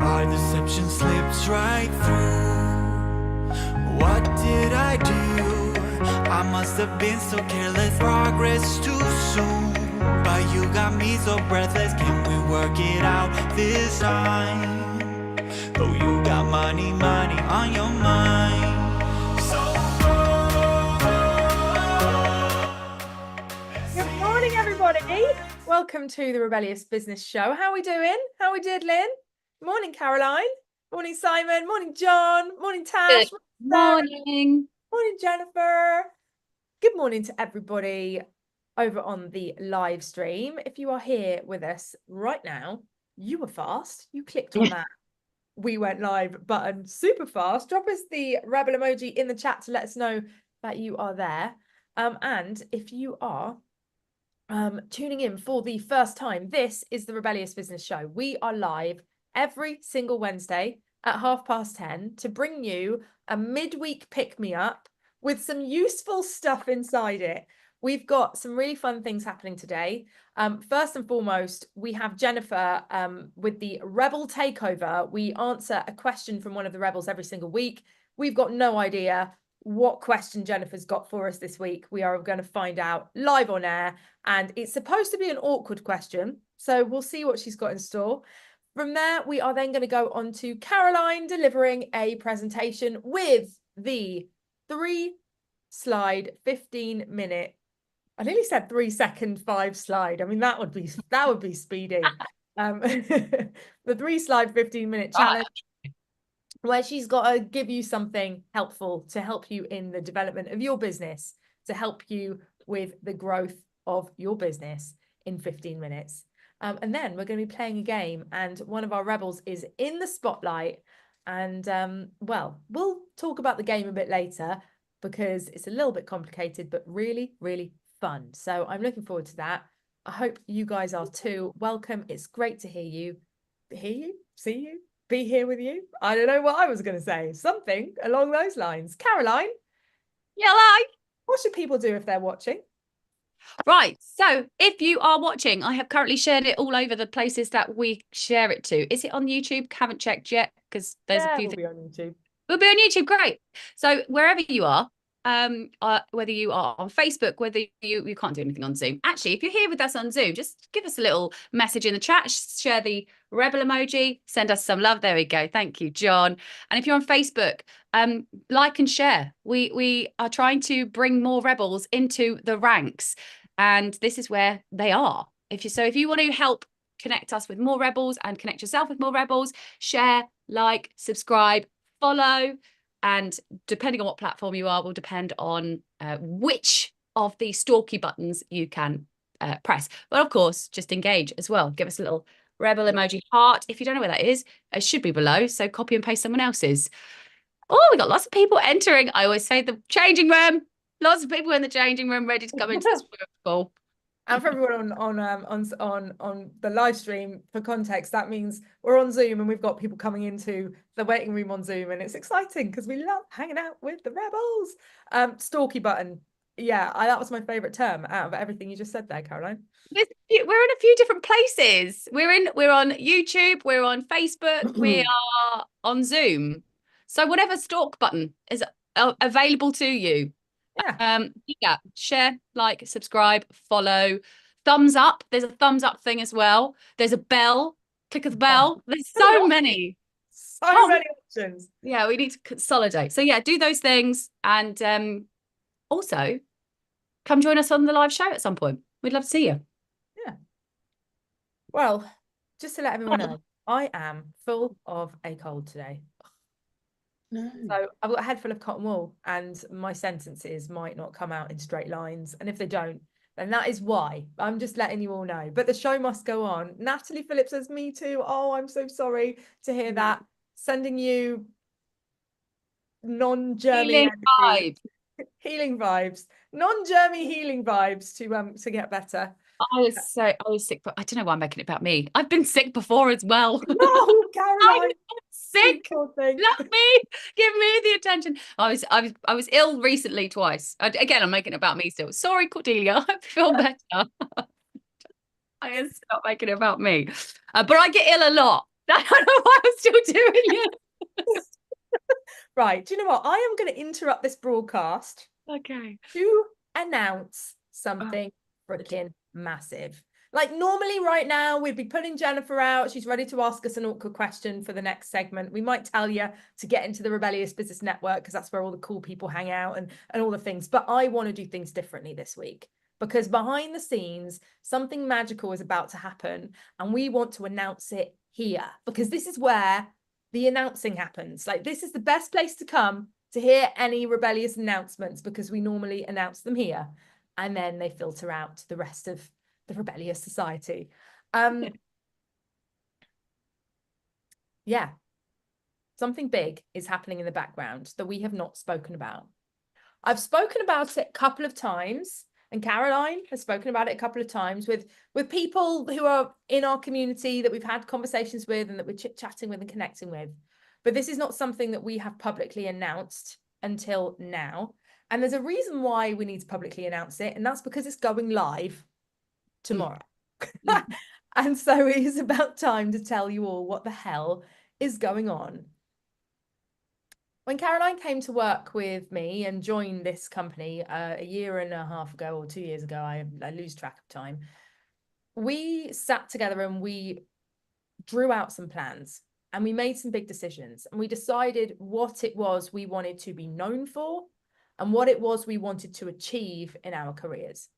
Our deception slips right through. What did I do? I must have been so careless. Progress too soon. But you got me so breathless. Can we work it out this time? Oh, you got money on your mind. So good morning, everybody. Welcome to the Rebellious Business Show. How are we doing? How are we doing, Lynn? Morning, Caroline. Morning, Simon. Morning, John. Morning, Tash. Good morning. Morning, Jennifer. Good morning to everybody over on the live stream. If you are here with us right now, you were fast. You clicked on that "We went live" button super fast. Drop us the rebel emoji in the chat to let us know that you are there. And if you are tuning in for the first time, this is the Rebellious Business Show. We are live every single Wednesday at 10:30 to bring you a midweek pick-me-up with some useful stuff inside it. We've got some really fun things happening today. First and foremost, we have Jennifer with the Rebel Takeover. We answer a question from one of the Rebels every single week. We've got no idea what question Jennifer's got for us this week. We are going to find out live on air, and it's supposed to be an awkward question, so we'll see what she's got in store. From there, we are then going to go on to Caroline delivering a presentation with the 3-slide 15-minute. I nearly said 3-second 5-slide. I mean, that would be speedy. The 3-slide 15-minute challenge, where she's got to give you something helpful to help you in the development of your business, to help you with the growth of your business in 15 minutes. And then we're going to be playing a game, and one of our rebels is in the spotlight. And well, we'll talk about the game a bit later because it's a little bit complicated, but really, really fun. So I'm looking forward to that. I hope you guys are too. Welcome. It's great to see you, see you, be here with you. I don't know what I was going to say. Something along those lines. Caroline. Hello. What should people do if they're watching? Right. So if you are watching, I have currently shared it all over the places that we share it to. Is it on YouTube? Haven't checked yet because there's a few things. We'll be on YouTube. We'll be on YouTube. Great. So wherever you are, whether you are on Facebook, whether you can't do anything on Zoom. Actually, if you're here with us on Zoom, just give us a little message in the chat, share the rebel emoji, send us some love. There we go. Thank you, John. And if you're on Facebook, like and share. We are trying to bring more rebels into the ranks, and this is where they are. If you want to help connect us with more rebels and connect yourself with more rebels, share, like, subscribe, follow. And depending on what platform you are will depend on which of the stalky buttons you can press. But of course, just engage as well. Give us a little rebel emoji heart. If you don't know where that is, it should be below. So copy and paste someone else's. Oh, we got lots of people entering. I always say the changing room. Lots of people in the changing room ready to come into this call. And for everyone on the live stream, for context, that means we're on Zoom and we've got people coming into the waiting room on Zoom, and it's exciting because we love hanging out with the rebels. Stalky button. Yeah, that was my favorite term out of everything you just said there, Caroline. We're in a few different places. We're on YouTube, we're on Facebook, we are on Zoom. So whatever stalk button is available to you. Yeah, share, like, subscribe, follow, thumbs up. There's a thumbs up thing as well. There's a bell. Click the bell. There's so many. Many options. Yeah, we need to consolidate. So yeah, do those things, and also come join us on the live show at some point. We'd love to see you. Yeah. Well, just to let everyone know, I am full of a cold today. No. So I've got a head full of cotton wool, and my sentences might not come out in straight lines. And if they don't, then that is why. I'm just letting you all know. But the show must go on. Natalie Phillips says, me too. Oh, I'm so sorry to hear that. Sending you non-germy healing vibes, non-germy healing vibes to get better. I was sick, but I don't know why I'm making it about me. I've been sick before as well. No, Caroline. Sick. Love me. Give me the attention. I was ill recently twice. Again, I'm making it about me still. Sorry, Cordelia. I feel better. I am not making it about me. But I get ill a lot. I don't know why I'm still doing it. Right. Do you know what? I am going to interrupt this broadcast Okay. to announce something freaking massive. Like normally right now we'd be putting Jennifer out. She's ready to ask us an awkward question for the next segment. We might tell you to get into the Rebellious Business Network because that's where all the cool people hang out and all the things. But I want to do things differently this week because behind the scenes, something magical is about to happen and we want to announce it here because this is where the announcing happens. Like this is the best place to come to hear any rebellious announcements because we normally announce them here and then they filter out to the rest of the rebellious society. Yeah, something big is happening in the background that we have not spoken about. I've spoken about it a couple of times, and Caroline has spoken about it a couple of times with people who are in our community that we've had conversations with and that we're chit-chatting with and connecting with. But this is not something that we have publicly announced until now. And there's a reason why we need to publicly announce it, and that's because it's going live tomorrow. And so it is about time to tell you all what the hell is going on. When Caroline came to work with me and joined this company a year and a half ago or 2 years ago, I lose track of time, we sat together and we drew out some plans and we made some big decisions and we decided what it was we wanted to be known for and what it was we wanted to achieve in our careers.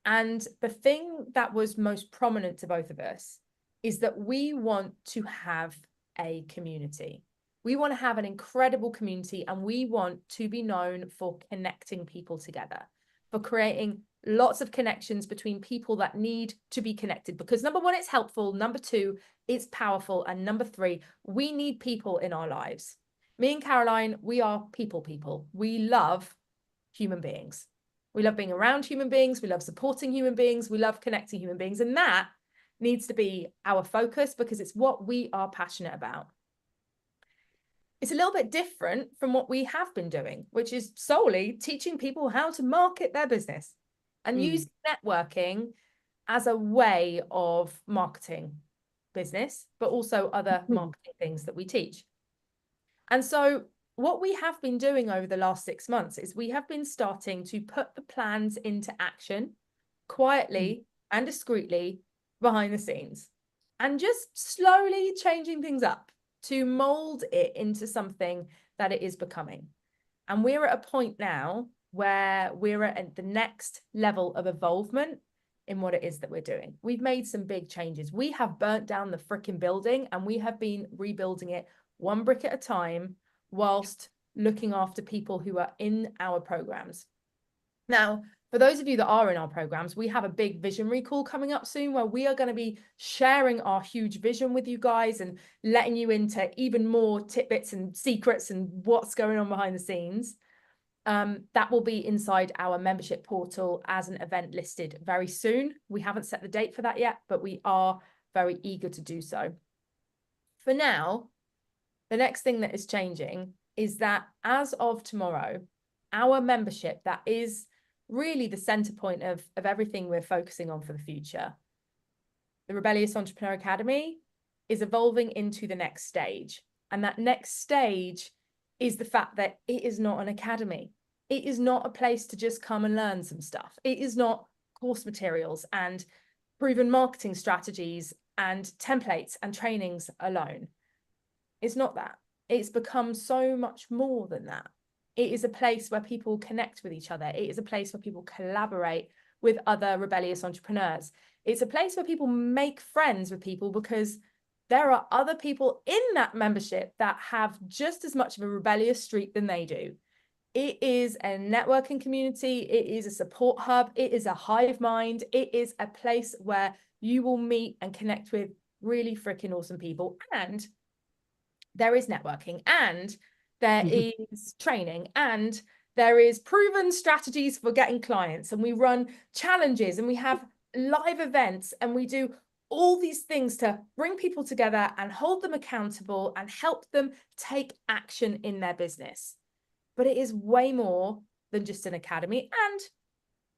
And the thing that was most prominent to both of us is that we want to have a community. We want to have an incredible community and we want to be known for connecting people together, for creating lots of connections between people that need to be connected. Because number one, it's helpful. Number two, it's powerful. And number three, we need people in our lives. Me and Caroline, we are people. We love human beings. We love being around human beings. We love supporting human beings. We love connecting human beings. And that needs to be our focus because it's what we are passionate about. It's a little bit different from what we have been doing, which is solely teaching people how to market their business and use networking as a way of marketing business, but also other marketing things that we teach. And so what we have been doing over the last 6 months is we have been starting to put the plans into action quietly and discreetly behind the scenes and just slowly changing things up to mold it into something that it is becoming. And we're at a point now where we're at the next level of involvement in what it is that we're doing. We've made some big changes. We have burnt down the freaking building and we have been rebuilding it one brick at a time whilst looking after people who are in our programs. Now, for those of you that are in our programs, we have a big visionary call coming up soon where we are going to be sharing our huge vision with you guys and letting you into even more tidbits and secrets and what's going on behind the scenes. That will be inside our membership portal as an event listed very soon. We haven't set the date for that yet, but we are very eager to do so. For now, the next thing that is changing is that as of tomorrow, our membership, that is really the center point of everything we're focusing on for the future, the Rebellious Entrepreneur Academy, is evolving into the next stage. And that next stage is the fact that it is not an academy. It is not a place to just come and learn some stuff. It is not course materials and proven marketing strategies and templates and trainings alone. It's not that. It's become so much more than that. It is a place where people connect with each other. It is a place where people collaborate with other rebellious entrepreneurs. It's a place where people make friends with people because there are other people in that membership that have just as much of a rebellious streak than they do. It is a networking community. It is a support hub. It is a hive mind. It is a place where you will meet and connect with really freaking awesome people. And there is networking and there is training and there is proven strategies for getting clients, and we run challenges and we have live events and we do all these things to bring people together and hold them accountable and help them take action in their business. But it is way more than just an academy. And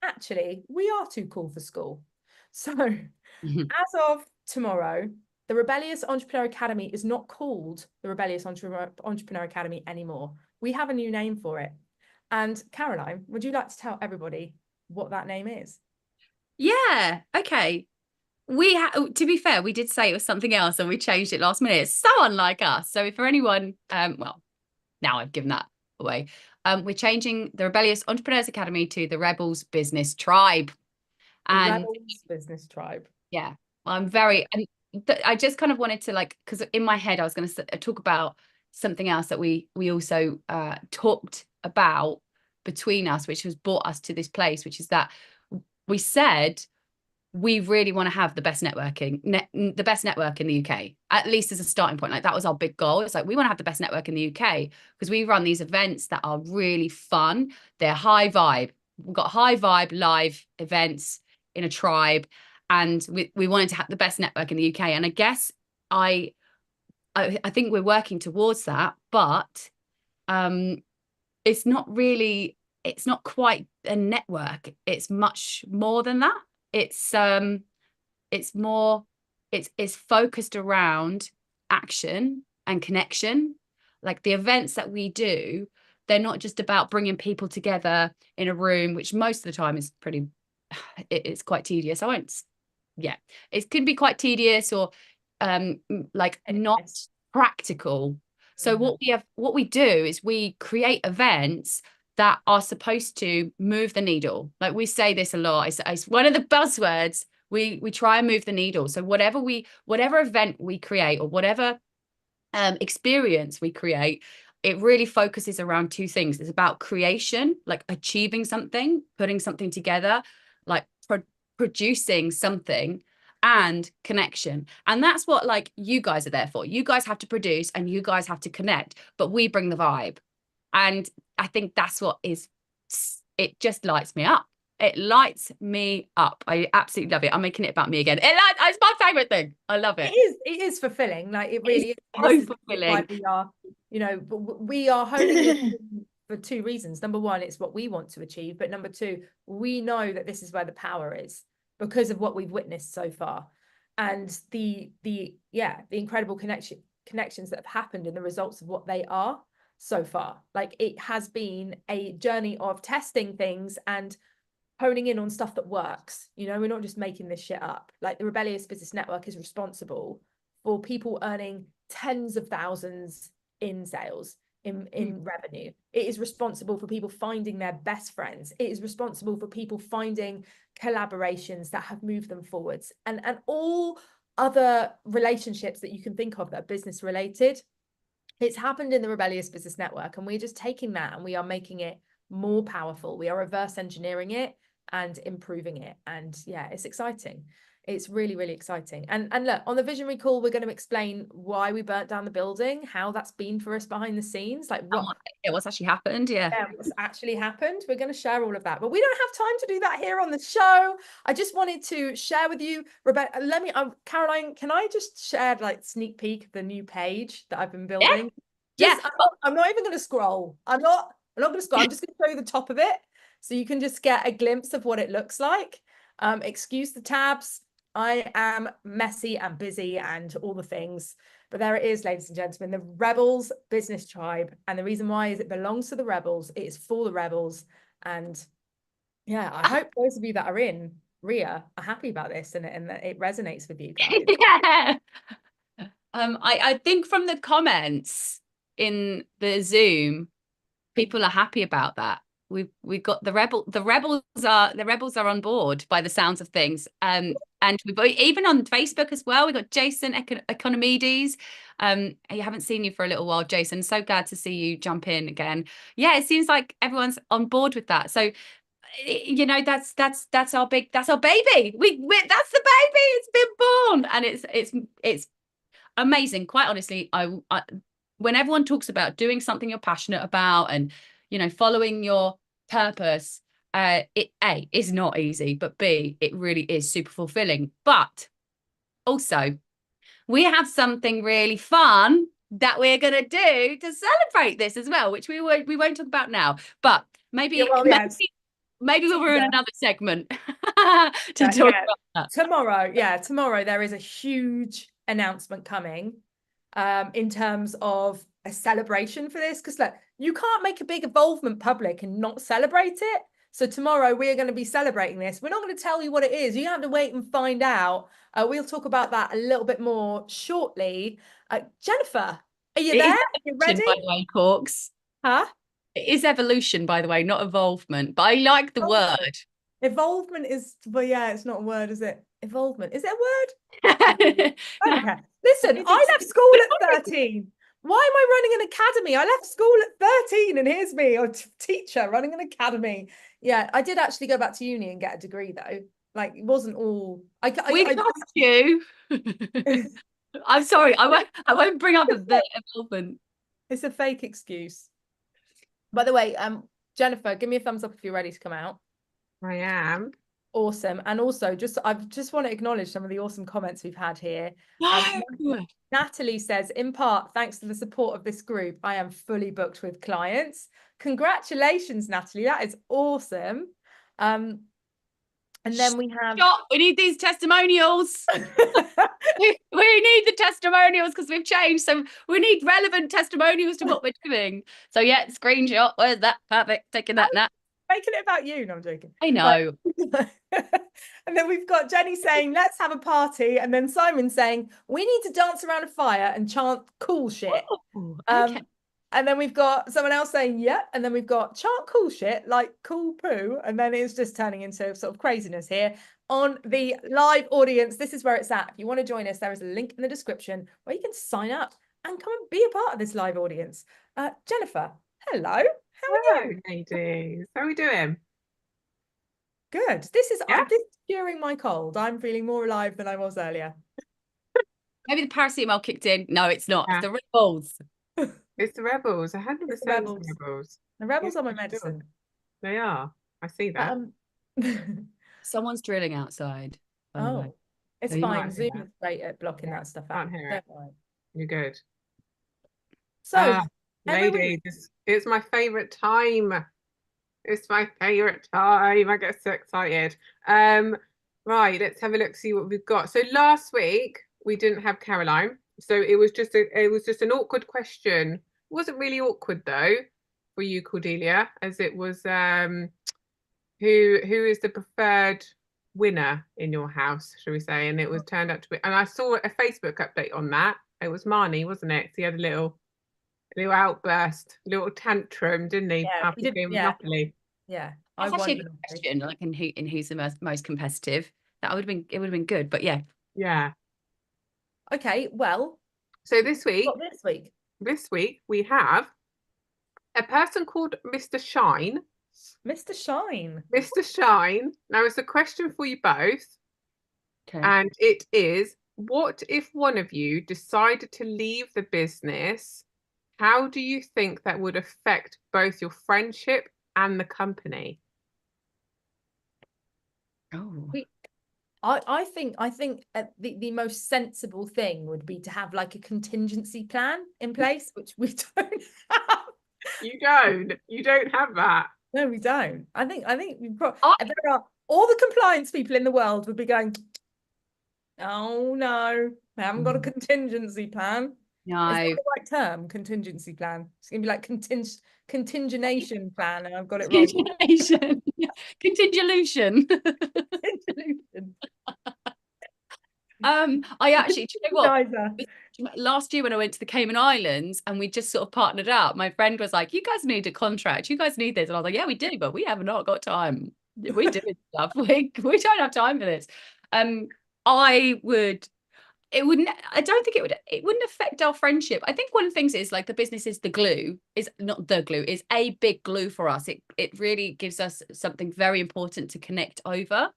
actually, we are too cool for school. So as of tomorrow, The Rebellious Entrepreneur Academy is not called the Rebellious Entrepreneur Academy anymore. We have a new name for it. And Caroline, would you like to tell everybody what that name is? Yeah, okay. To be fair, we did say it was something else and we changed it last minute. It's so unlike us. So if for anyone, well, now I've given that away. We're changing the Rebellious Entrepreneurs Academy to the Rebels Business Tribe. And Rebels Business Tribe. yeah, I'm very, and I just kind of wanted to, like, because in my head I was going to talk about something else that we also talked about between us, which has brought us to this place, which is that we said we really want to have the best networking, the best network in the UK, at least as a starting point. Like, that was our big goal. It's like, we want to have the best network in the UK because we run these events that are really fun. They're high vibe. We've got high vibe live events in a tribe, and we wanted to have the best network in the UK. And I guess I think we're working towards that, but it's not quite a network. It's much more than that. It's focused around action and connection. Like, the events that we do, they're not just about bringing people together in a room, which most of the time is it's quite tedious. It can be quite tedious or like not practical. So what we do is we create events that are supposed to move the needle. Like, we say this a lot. It's one of the buzzwords. We try and move the needle. So whatever event we create, or whatever experience we create, it really focuses around two things. It's about creation, like achieving something, putting something together, like producing something, and connection. And that's what, like, you guys are there for. You guys have to produce and you guys have to connect, but we bring the vibe. And I think that's what it just lights me up. It lights me up. I absolutely love it. I'm making it about me again. It's my favorite thing. I love it. It is fulfilling. Like, it really is. So fulfilling. Why we are, we are honing this for two reasons. Number one, it's what we want to achieve. But number two, we know that this is where the power is because of what we've witnessed so far. And the incredible connections that have happened and the results of what they are so far. Like, it has been a journey of testing things and honing in on stuff that works. We're not just making this shit up. Like, the Rebellious Business Network is responsible for people earning tens of thousands in sales, in revenue. It is responsible for people finding their best friends. It is responsible for people finding collaborations that have moved them forwards, and all other relationships that you can think of that are business related. It's happened in the Rebellious Business Network, and we're just taking that and we are making it more powerful. We are reverse engineering it and improving it. And yeah, it's exciting. It's really, really exciting. And look, on the visionary call, we're going to explain why we burnt down the building, how that's been for us behind the scenes, like what's actually happened. Yeah, what's actually happened. We're going to share all of that, but we don't have time to do that here on the show. I just wanted to share with you, Rebecca. Caroline, can I just share, like, sneak peek of the new page that I've been building? Yeah. I'm not even going to scroll. I'm not going to scroll. I'm just going to show you the top of it, so you can just get a glimpse of what it looks like. Excuse the tabs. I am messy and busy and all the things, but there it is, ladies and gentlemen, the Rebels Business Tribe. And the reason why is it belongs to the Rebels. It is for the Rebels. And yeah, I hope those of you that are in RIA are happy about this and that it resonates with you guys. Yeah. I think from the comments in the Zoom, people are happy about that. We've got the rebels are on board by the sounds of things. And we've even on Facebook as well. We've got Jason Economides. I haven't seen you for a little while, Jason. So glad to see you jump in again. Yeah, it seems like everyone's on board with that. So that's our baby. That's the baby. It's been born, and it's amazing. Quite honestly, I when everyone talks about doing something you're passionate about and following your purpose, it A, is not easy, but B, it really is super fulfilling. But also, we have something really fun that we're gonna do to celebrate this as well, which we won't talk about now, but maybe maybe we'll run another segment to talk about that. Tomorrow there is a huge announcement coming in terms of a celebration for this, because look, you can't make a big involvement public and not celebrate it. So tomorrow we are going to be celebrating this. We're not going to tell you what it is. You have to wait and find out. We'll talk about that a little bit more shortly. Jennifer, are you there? Are you ready? By the way, Corks. Huh? It is evolution, by the way, not involvement. But I like the word. Evolvement is, well, yeah, it's not a word, is it? Evolvement. Is it a word? Okay. Listen, I left school at 13. Why am I running an academy? I left school at 13 and here's me, a teacher running an academy. Yeah, I did actually go back to uni and get a degree though. Like it wasn't all. We trust you. I'm sorry, I won't bring up the involvement. It's a fake excuse. By the way, Jennifer, give me a thumbs up if you're ready to come out. I am. Awesome. And also I just want to acknowledge some of the awesome comments we've had here. Natalie says, in part, thanks to the support of this group, I am fully booked with clients. Congratulations, Natalie. That is awesome. And then we have... We need these testimonials. we need the testimonials because we've changed. So we need relevant testimonials to what we're doing. So yeah, screenshot. Where's that? Perfect. Taking that now. Making it about you. No, I'm joking. I know. And then we've got Jenny saying, let's have a party. And then Simon saying, we need to dance around a fire and chant cool shit. Ooh, okay. And then we've got someone else saying, yeah. And then we've got chant cool shit, like cool poo. And then it's just turning into sort of craziness here on the live audience. This is where it's at. If you want to join us, there is a link in the description where you can sign up and come and be a part of this live audience. Jennifer, hello. How are you? Ladies. How are we doing? Good. This is during my cold. I'm feeling more alive than I was earlier. Maybe the paracetamol kicked in. No, it's not. It's the Rebels. It's the Rebels. I hadn't the Rebels. Rebels. The Rebels are my medicine. They are. I see that. Someone's drilling outside. Oh, it's So fine. Zoom is great at blocking that stuff out. Can't hear it. Don't worry. You're good. So, ladies, it's my favorite time. It's my favorite time. I get so excited. Right, let's have a look, see what we've got. So last week we didn't have Caroline, so it was just an awkward question. It wasn't really awkward though for you, Cordelia, as it was who is the preferred winner in your house, shall we say? And it was turned out to be, and I saw a Facebook update on that. It was Marnie, wasn't it? So he had a little outburst, a little tantrum, didn't he? Yeah, after being Monopoly. Yeah, that's actually a good question. Like, in who's the most competitive? It would have been good, but yeah. Yeah. Okay, well. So this week we have a person called Mr. Shine. Mr. Shine. Mr. Shine. Now it's a question for you both. Okay. And it is, what if one of you decided to leave the business? How do you think that would affect both your friendship and the company? Oh, I think the most sensible thing would be to have like a contingency plan in place, which we don't have. You don't have that. No, we don't. I think we probably there are all the compliance people in the world would be going, oh no, we haven't got a contingency plan. no. Is that the right term? Contingency plan. It's gonna be like contingenation plan, and I've got it wrong. Contingolution. I actually, do you know what? Last year when I went to the Cayman Islands and we just sort of partnered up, my friend was like, you guys need a contract, you guys need this. And I was like, yeah, we do, but we have not got time. We do stuff. We don't have time for this. I don't think it wouldn't affect our friendship. I think one of the things is like the business is is a big glue for us. It really gives us something very important to connect over.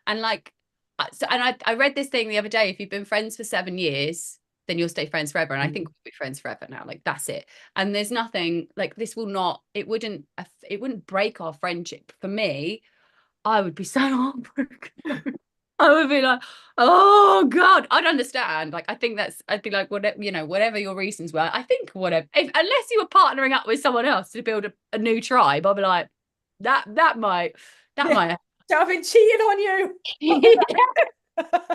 And like, I read this thing the other day, if you've been friends for 7 years, then you'll stay friends forever. And I think we'll be friends forever now. Like, that's it. And there's nothing like this it wouldn't break our friendship. For me, I would be so heartbroken. I would be like, oh God, I'd understand. Like, I think I'd be like, whatever your reasons were, I think unless you were partnering up with someone else to build a new tribe, I'll be like, that might. I've been cheating on you.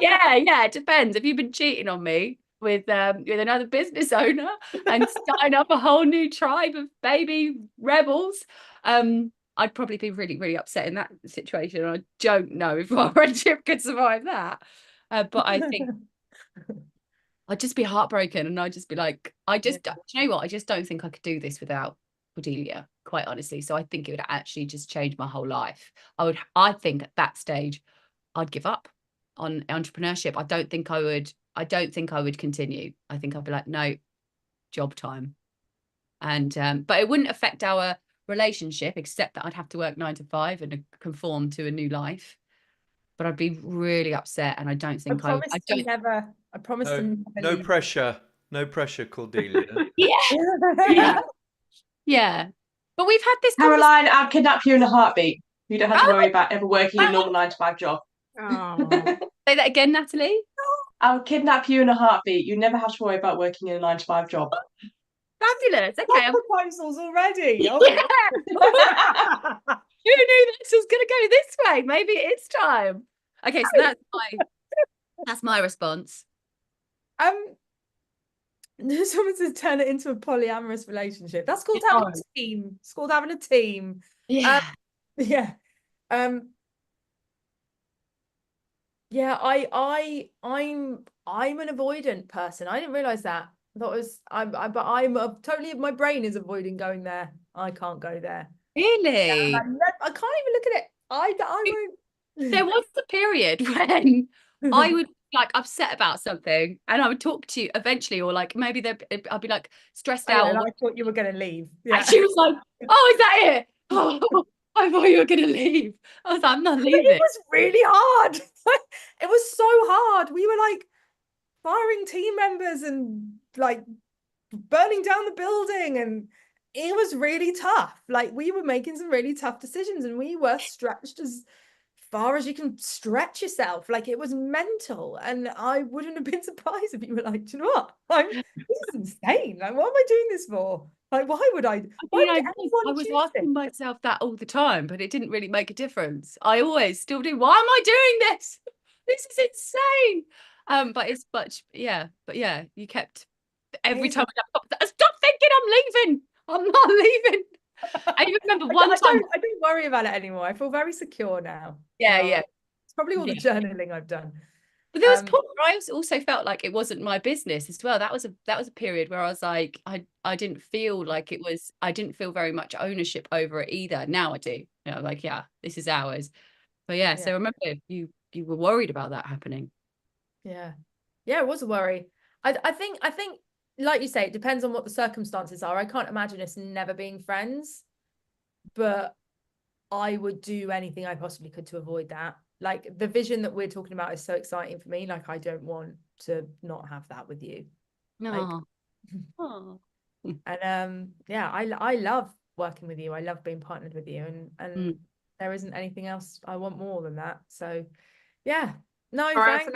yeah, it depends. If you've been cheating on me, with another business owner and starting up a whole new tribe of baby rebels, I'd probably be really, really upset in that situation. I don't know if our friendship could survive that. But I think I'd just be heartbroken, and I'd just be like, do you know what? I just don't think I could do this without Cordelia, quite honestly. So I think it would actually just change my whole life. I think at that stage, I'd give up on entrepreneurship. I don't think I would continue. I think I'd be like, no, job time. And but it wouldn't affect our relationship, except that I'd have to work 9 to 5 and conform to a new life. But I'd be really upset, and I don't think I promise to never No leave. No pressure, Cordelia. Yeah. But we've had this Caroline, I'll kidnap you in a heartbeat. You don't have to worry about ever working a normal 9 to 5 job. Say that again, Natalie. I'll kidnap you in a heartbeat. You never have to worry about working in a 9 to 5 job. Fabulous. Okay. Proposals already. Oh, yeah. Who knew this was going to go this way? Maybe it is time. Okay, so that's my response. Someone says turn it into a polyamorous relationship. That's called having a team. It's called having a team. Yeah. Yeah. Yeah, I'm an avoidant person. I didn't realize that. My brain is avoiding going there. I can't go there. Really? I can't even look at it. I won't. There was a period when I would like upset about something, and I would talk to you eventually, or like maybe I'd be like stressed out. And I thought you were going to leave. Yeah. And she was like, "Oh, is that it? Oh, I thought you were going to leave." I was like, "I'm not leaving." It was really hard. It was so hard. We were like firing team members and like burning down the building, and it was really tough. Like we were making some really tough decisions, and we were stretched as far as you can stretch yourself. Like it was mental, and I wouldn't have been surprised if you were like, do you know what? This is insane. Like, what am I doing this for? Like, why would I? I was asking myself that all the time, but it didn't really make a difference. I always still do. Why am I doing this? This is insane. But yeah, you kept every time. Stop thinking I'm leaving. I'm not leaving. I remember one time. I don't worry about it anymore. I feel very secure now. Yeah. It's probably all the journaling I've done. But there was a point where I also felt like it wasn't my business as well. That was a period where I was like, I didn't feel like it was. I didn't feel very much ownership over it either. Now I do. You know, like this is ours. But yeah. So remember, you were worried about that happening. Yeah, it was a worry. I think. Like you say, it depends on what the circumstances are. I can't imagine us never being friends, but I would do anything I possibly could to avoid that. Like the vision that we're talking about is so exciting for me. Like I don't want to not have that with you. No. And I love working with you. I love being partnered with you, and there isn't anything else I want more than that. So yeah. No, all right, that's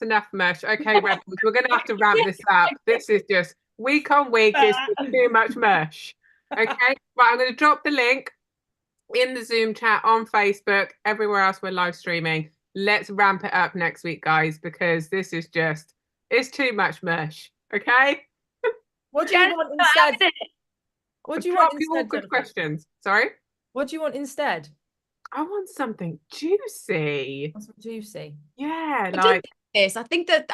enough mesh. Okay, Rebels, we're going to have to ramp this up. This is just week on week. It's just too much mesh. Okay, right, I'm going to drop the link in the Zoom chat on Facebook. Everywhere else we're live streaming. Let's ramp it up next week, guys, because this is it's too much mesh. Okay? What do you want instead? What do you want instead? Awkward questions. Sorry? What do you want instead? I want something juicy. Juicy. Yeah, I think that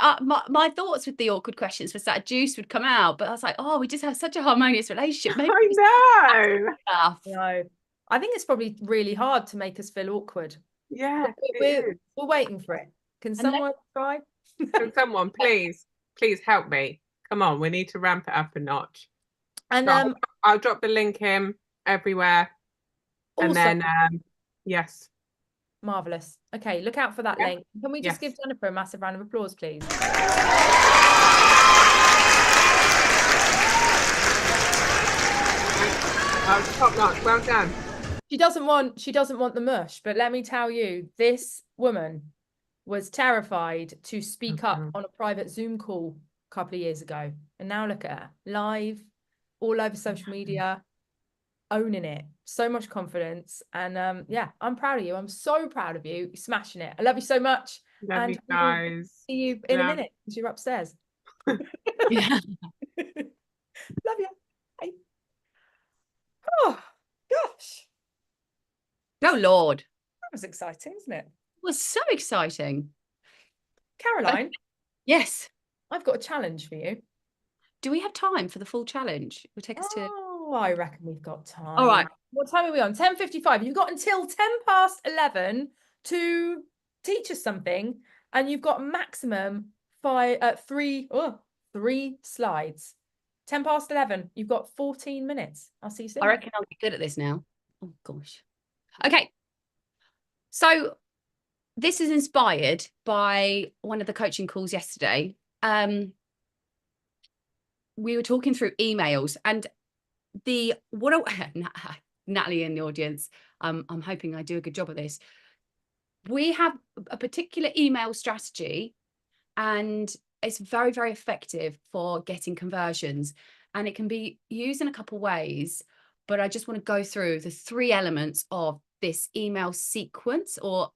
my thoughts with the awkward questions was that juice would come out, but I was like, oh, we just have such a harmonious relationship. Maybe I know. No, I think it's probably really hard to make us feel awkward. Yeah, we're waiting for it. Can someone try? Can someone please help me? Come on, we need to ramp it up a notch. And so I'll drop the link in everywhere, awesome. And then yes. Marvelous. Okay, look out for that link. Can we just give Jennifer a massive round of applause, please? Top notch. Well done. She doesn't want the mush, but let me tell you, this woman was terrified to speak up on a private Zoom call a couple of years ago, and now look at her live, all over social media, owning it. So much confidence, and I'm proud of you. I'm so proud of you. You're smashing it. I love you so much. Love you guys. See you in a minute because you're upstairs. Yeah. Love you. Bye. Oh gosh, Oh Lord, that was exciting, isn't it? it was so exciting. Caroline, Yes. I've got a challenge for you. Do we have time for the full challenge? It will take us to. Oh, I reckon we've got time. All right. What time are we on? 10:55. You've got until 11 to teach us something, and you've got maximum three slides. 11. You've got 14 minutes. I'll see you soon. I reckon I'll be good at this now. Oh gosh. Okay. So this is inspired by one of the coaching calls yesterday. We were talking through emails, and Natalie in the audience, I'm hoping I do a good job of this. We have a particular email strategy, and it's very, very effective for getting conversions, and it can be used in a couple ways, but I just want to go through the 3 elements of this email sequence, or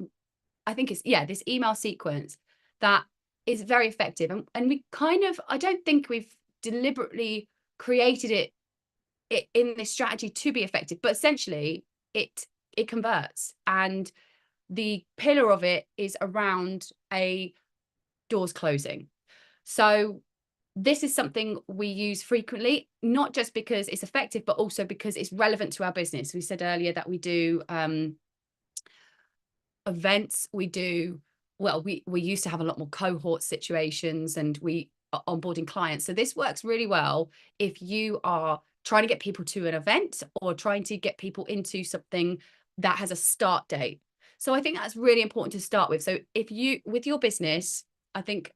I think it's, yeah, this email sequence that is very effective. And we kind of, I don't think we've deliberately created it in this strategy to be effective, but essentially it converts. And the pillar of it is around a doors closing. So this is something we use frequently, not just because it's effective, but also because it's relevant to our business. We said earlier that we do events. We do, well, we used to have a lot more cohort situations, and we are onboarding clients. So this works really well if you are trying to get people to an event or trying to get people into something that has a start date. So I think that's really important to start with. So if you, with your business, I think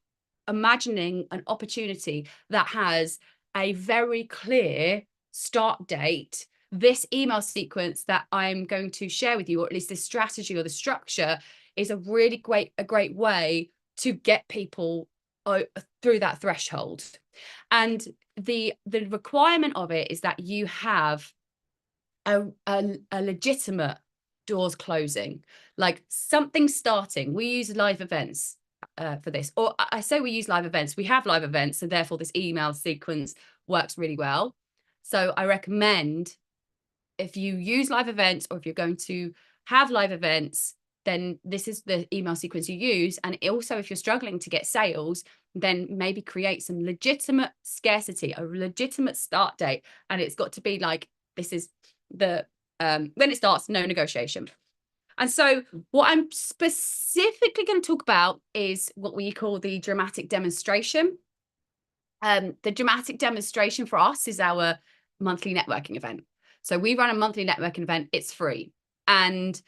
imagining an opportunity that has a very clear start date, this email sequence that I'm going to share with you, or at least this strategy or the structure, is a really great way to get people through that threshold. And the requirement of it is that you have a legitimate doors closing, like something starting. We use live events for this, or I say we use live events. We have live events, so therefore this email sequence works really well. So I recommend, if you use live events, or if you're going to have live events, then this is the email sequence you use. And also, if you're struggling to get sales, then maybe create some legitimate scarcity, a legitimate start date. And it's got to be like, this is the, when it starts, no negotiation. And so what I'm specifically going to talk about is what we call the dramatic demonstration. The dramatic demonstration for us is our monthly networking event. So we run a monthly networking event. It's free. And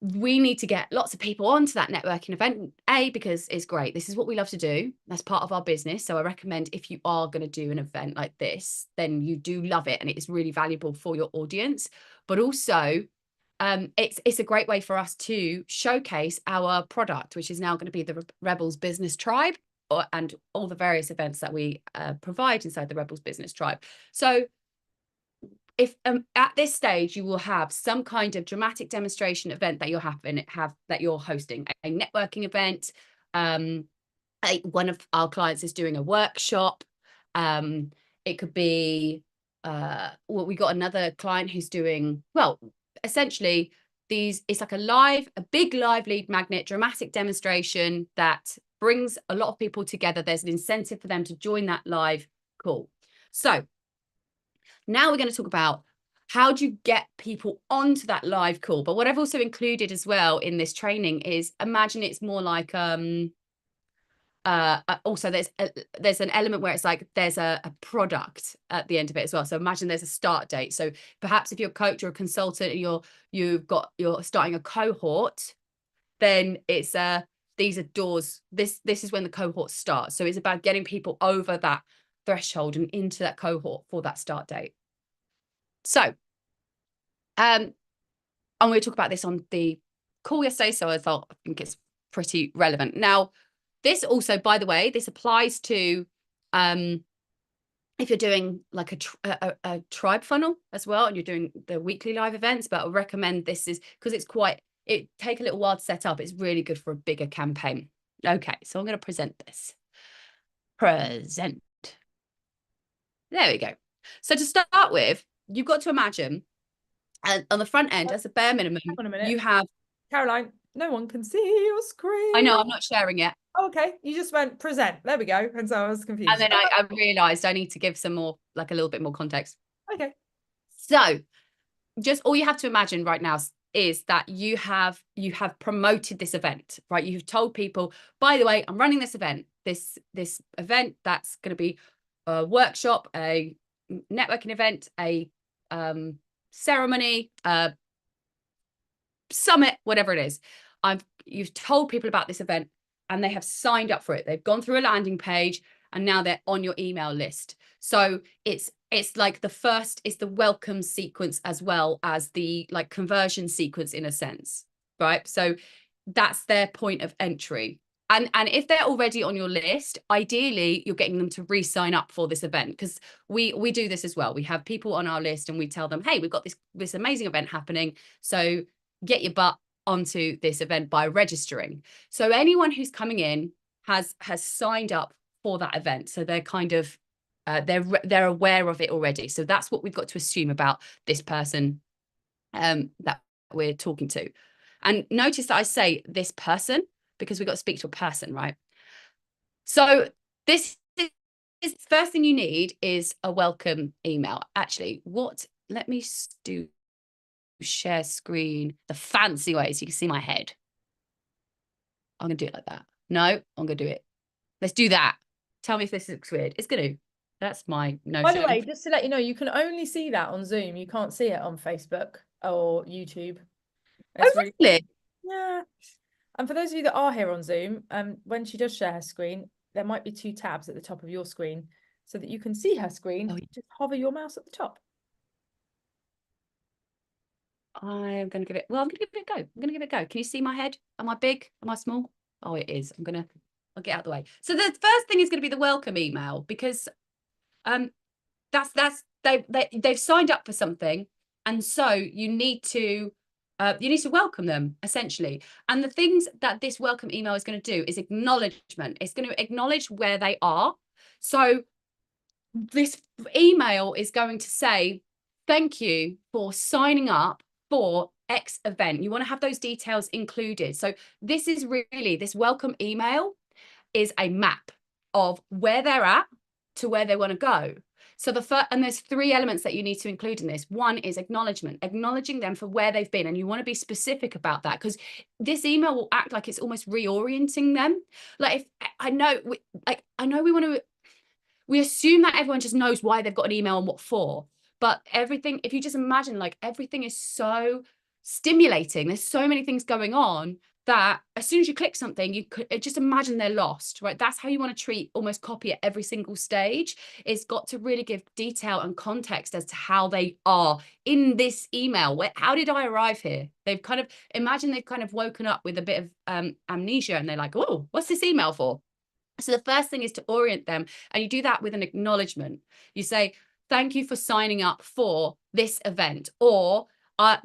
we need to get lots of people onto that networking event, because it's great. This is what we love to do. That's part of our business. So I recommend, if you are going to do an event like this, then you do love it, and it is really valuable for your audience. But also, it's a great way for us to showcase our product, which is now going to be the Rebels Business Tribe, and all the various events that we provide inside the Rebels Business Tribe. So if at this stage you will have some kind of dramatic demonstration event that you're hosting, a networking event, one of our clients is doing a workshop, it could be well, we got another client who's doing, well, essentially it's like a big live lead magnet dramatic demonstration that brings a lot of people together. There's an incentive for them to join that live call. So now we're going to talk about how do you get people onto that live call. But what I've also included as well in this training is, imagine it's more like also there's an element where it's like there's a product at the end of it as well. So imagine there's a start date. So perhaps if you're a coach or a consultant and you're starting a cohort, then it's these are doors. This is when the cohort starts. So it's about getting people over that threshold and into that cohort for that start date. So and we were talking about this on the call yesterday, so I think it's pretty relevant. Now, this also, by the way, this applies to if you're doing like a tribe funnel as well, and you're doing the weekly live events. But I recommend this is because it take a little while to set up. It's really good for a bigger campaign. Okay, so I'm going to present this. present. There we go. So to start with, you've got to imagine, and on the front end, as a bare minimum, Hang on a minute. you have. Caroline, no one can see your screen. I know, I'm not sharing it. Oh, okay, you just went present. There we go. And so I was confused. And then I realized I need to give some more, like a little bit more context. Okay. So just all you have to imagine right now is that you have promoted this event, right? You've told people, by the way, I'm running this event, this event that's going to be a workshop, a networking event, a ceremony, summit, whatever it is. You've told people about this event and they have signed up for it. They've gone through a landing page and now they're on your email list. So it's like the first is the welcome sequence as well as the like conversion sequence in a sense, right? So that's their point of entry. And if they're already on your list, ideally you're getting them to re-sign up for this event, because we do this as well. We have people on our list and we tell them, hey, we've got this amazing event happening. So get your butt onto this event by registering. So anyone who's coming in has signed up for that event. So they're kind of they're aware of it already. So that's what we've got to assume about this person that we're talking to. And notice that I say this person, because we've got to speak to a person, right? So this is first thing you need is a welcome email. Actually, let me do share screen the fancy way so you can see my head. I'm gonna do it like that. No, I'm gonna do it. Let's do that. Tell me if this looks weird. It's gonna. That's my notion. By the way, just to let you know, you can only see that on Zoom. You can't see it on Facebook or YouTube. It's really? Yeah. And for those of you that are here on Zoom, when she does share her screen, there might be 2 tabs at the top of your screen so that you can see her screen. Oh, just hover your mouse at the top. I'm going to give it, I'm going to give it a go. I'm going to give it a go. Can you see my head? Am I big? Am I small? Oh, it is. I'll get out of the way. So the first thing is going to be the welcome email, because they've signed up for something. And so you need to welcome them, essentially. And the things that this welcome email is going to do is acknowledgement. It's going to acknowledge where they are. So this email is going to say, thank you for signing up for X event. You want to have those details included. So this is really, this welcome email is a map of where they're at to where they want to go. So and there's 3 elements that you need to include in this. One is acknowledgement, acknowledging them for where they've been. And you want to be specific about that, because this email will act like it's almost reorienting them. Like, if I know we assume that everyone just knows why they've got an email and what for. But everything, if you just imagine, like, everything is so stimulating, there's so many things going on that as soon as you click something, you could just imagine they're lost, right? That's how you want to treat almost copy at every single stage. It's got to really give detail and context as to how they are in this email. How did I arrive here? They've kind of woken up with a bit of amnesia, and they're like, oh, what's this email for? So the first thing is to orient them, and you do that with an acknowledgement. You say, thank you for signing up for this event, or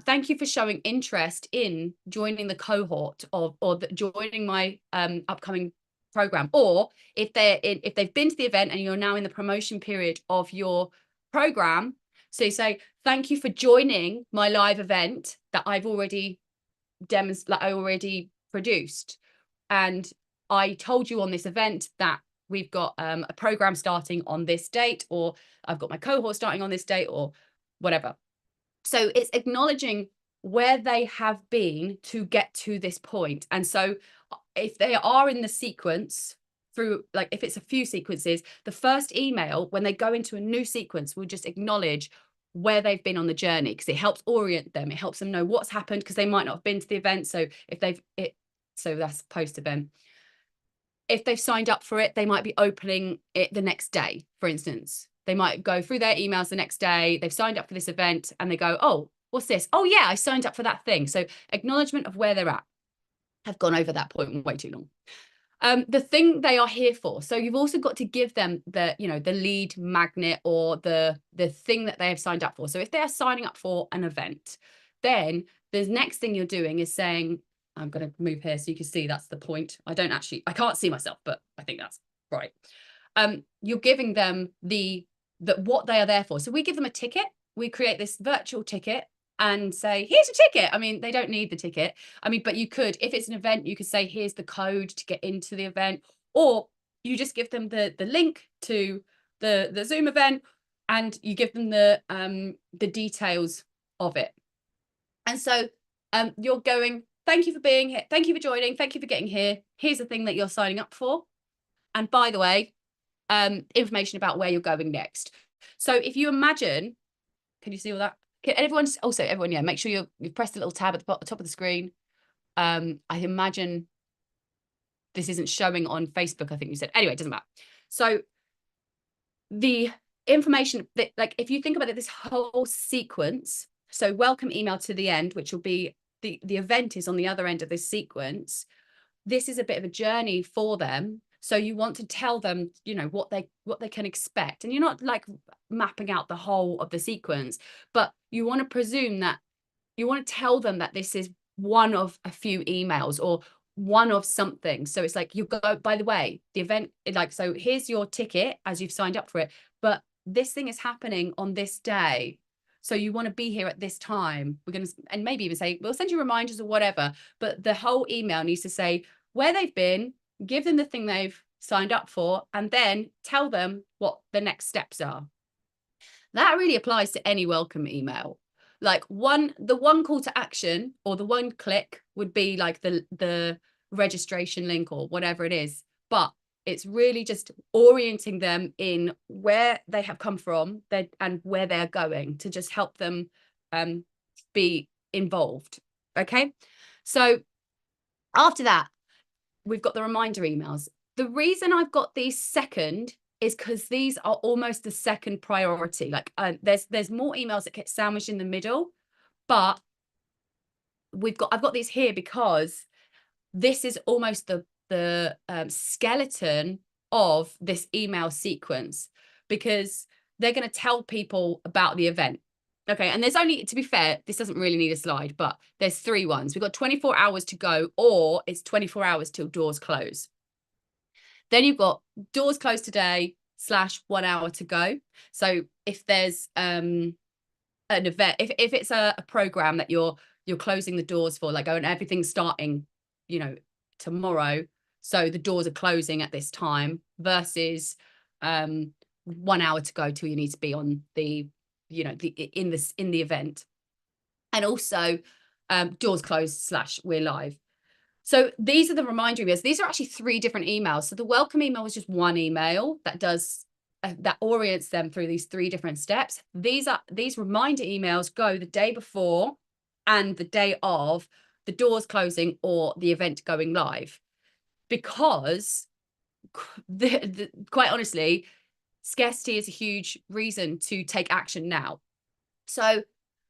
thank you for showing interest in joining the cohort joining my upcoming program. Or if they've been to the event and you're now in the promotion period of your program, so you say, thank you for joining my live event that I've already produced, and I told you on this event that we've got a program starting on this date, or I've got my cohort starting on this date, or whatever. So it's acknowledging where they have been to get to this point. And so if they are in the sequence through, like, if it's a few sequences, the first email, when they go into a new sequence, will just acknowledge where they've been on the journey, because it helps orient them. It helps them know what's happened, because they might not have been to the event. So so that's post-event. If they've signed up for it, they might be opening it the next day, for instance. They might go through their emails the next day. They've signed up for this event and they go, oh, what's this? Oh, yeah, I signed up for that thing. So acknowledgement of where they're at. I've gone over that point way too long. The thing they are here for. So you've also got to give them the lead magnet, or the thing that they have signed up for. So if they are signing up for an event, then the next thing you're doing is saying, I'm going to move here so you can see that's the point. I can't see myself, but I think that's right. you're giving them what they are there for. So we give them a ticket. We create this virtual ticket and say, here's a ticket. I mean, they don't need the ticket. I mean, but you could, if it's an event, you could say, here's the code to get into the event, or you just give them the link to the Zoom event, and you give them the details of it. And so you're going, thank you for being here. Thank you for joining. Thank you for getting here. Here's the thing that you're signing up for. And by the way, information about where you're going next. So if you imagine, can you see all that? Can everyone, yeah, make sure you've pressed the little tab at the top of the screen. I imagine this isn't showing on Facebook, I think you said. Anyway, it doesn't matter. So the information that, like, if you think about it, this whole sequence, so welcome email to the end, which will be the event is on the other end of this sequence. This is a bit of a journey for them. So you want to tell them, you know, what they can expect. And you're not like mapping out the whole of the sequence, but you want to presume that you want to tell them that this is one of a few emails or one of something. So it's like, you go, by the way, the event, like, so here's your ticket as you've signed up for it, but this thing is happening on this day. So you want to be here at this time. We're going to, and maybe even say, we'll send you reminders or whatever, but the whole email needs to say where they've been, give them the thing they've signed up for, and then tell them what the next steps are. That really applies to any welcome email. Like the one call to action or the one click would be like the registration link or whatever it is, but it's really just orienting them in where they have come from and where they're going, to just help them be involved. Okay, so after that, we've got the reminder emails. The reason I've got these second is because these are almost the second priority. Like there's more emails that get sandwiched in the middle, but I've got these here because this is almost the skeleton of this email sequence, because they're going to tell people about the event. Okay, and there's only, to be fair, this doesn't really need a slide, but there's 3 ones. We've got 24 hours to go, or it's 24 hours till doors close. Then you've got doors close today / 1 hour to go. So if there's an event, if it's a program that you're closing the doors for, like, oh, and everything's starting, you know, tomorrow, so the doors are closing at this time, versus 1 hour to go till you need to be on the, you know, in the event. And also doors closed / we're live. So these are the reminder emails. These are actually 3 different emails. So the welcome email is just one email that does that orients them through these 3 different steps. These reminder emails go the day before and the day of the doors closing or the event going live, because quite honestly, scarcity is a huge reason to take action now. So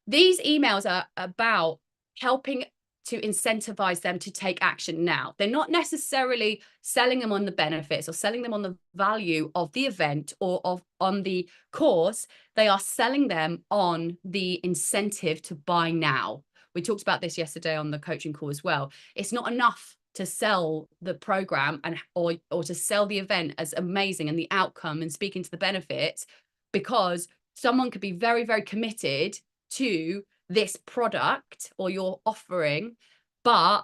these emails are about helping to incentivize them to take action now. They're not necessarily selling them on the benefits or selling them on the value of the event or on the course. They are selling them on the incentive to buy now. We talked about this yesterday on the coaching call as well. It's not enough to sell the program or to sell the event as amazing and the outcome and speaking to the benefits, because someone could be very, very committed to this product or your offering, but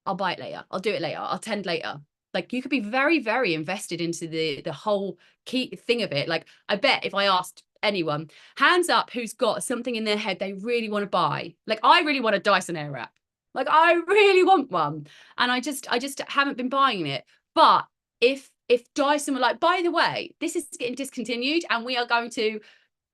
I'll buy it later, I'll do it later, I'll attend later. Like, you could be very, very invested into the whole key thing of it. Like, I bet if I asked anyone, hands up who's got something in their head they really want to buy. Like, I really want a Dyson Airwrap. Like, I really want one, and I just haven't been buying it. But if Dyson were like, by the way, this is getting discontinued and we are going to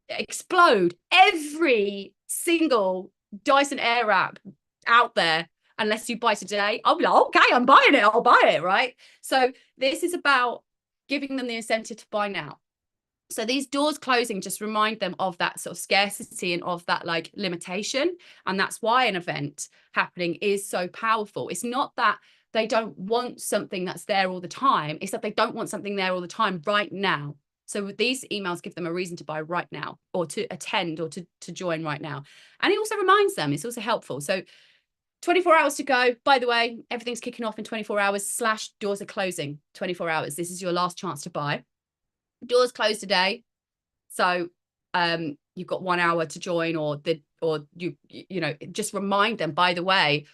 explode every single Dyson Airwrap out there unless you buy today, I'll be like, okay, I'm buying it, I'll buy it, right? So this is about giving them the incentive to buy now. So these doors closing just remind them of that sort of scarcity and of that like limitation. And that's why an event happening is so powerful. It's not that they don't want something that's there all the time. It's that they don't want something there all the time right now. So these emails give them a reason to buy right now, or to attend, or to join right now. And it also reminds them, it's also helpful. So 24 hours to go. By the way, everything's kicking off in 24 hours / doors are closing 24 hours. This is your last chance to buy. Doors close today. So you've got 1 hour to join, or you know, just remind them, by the way,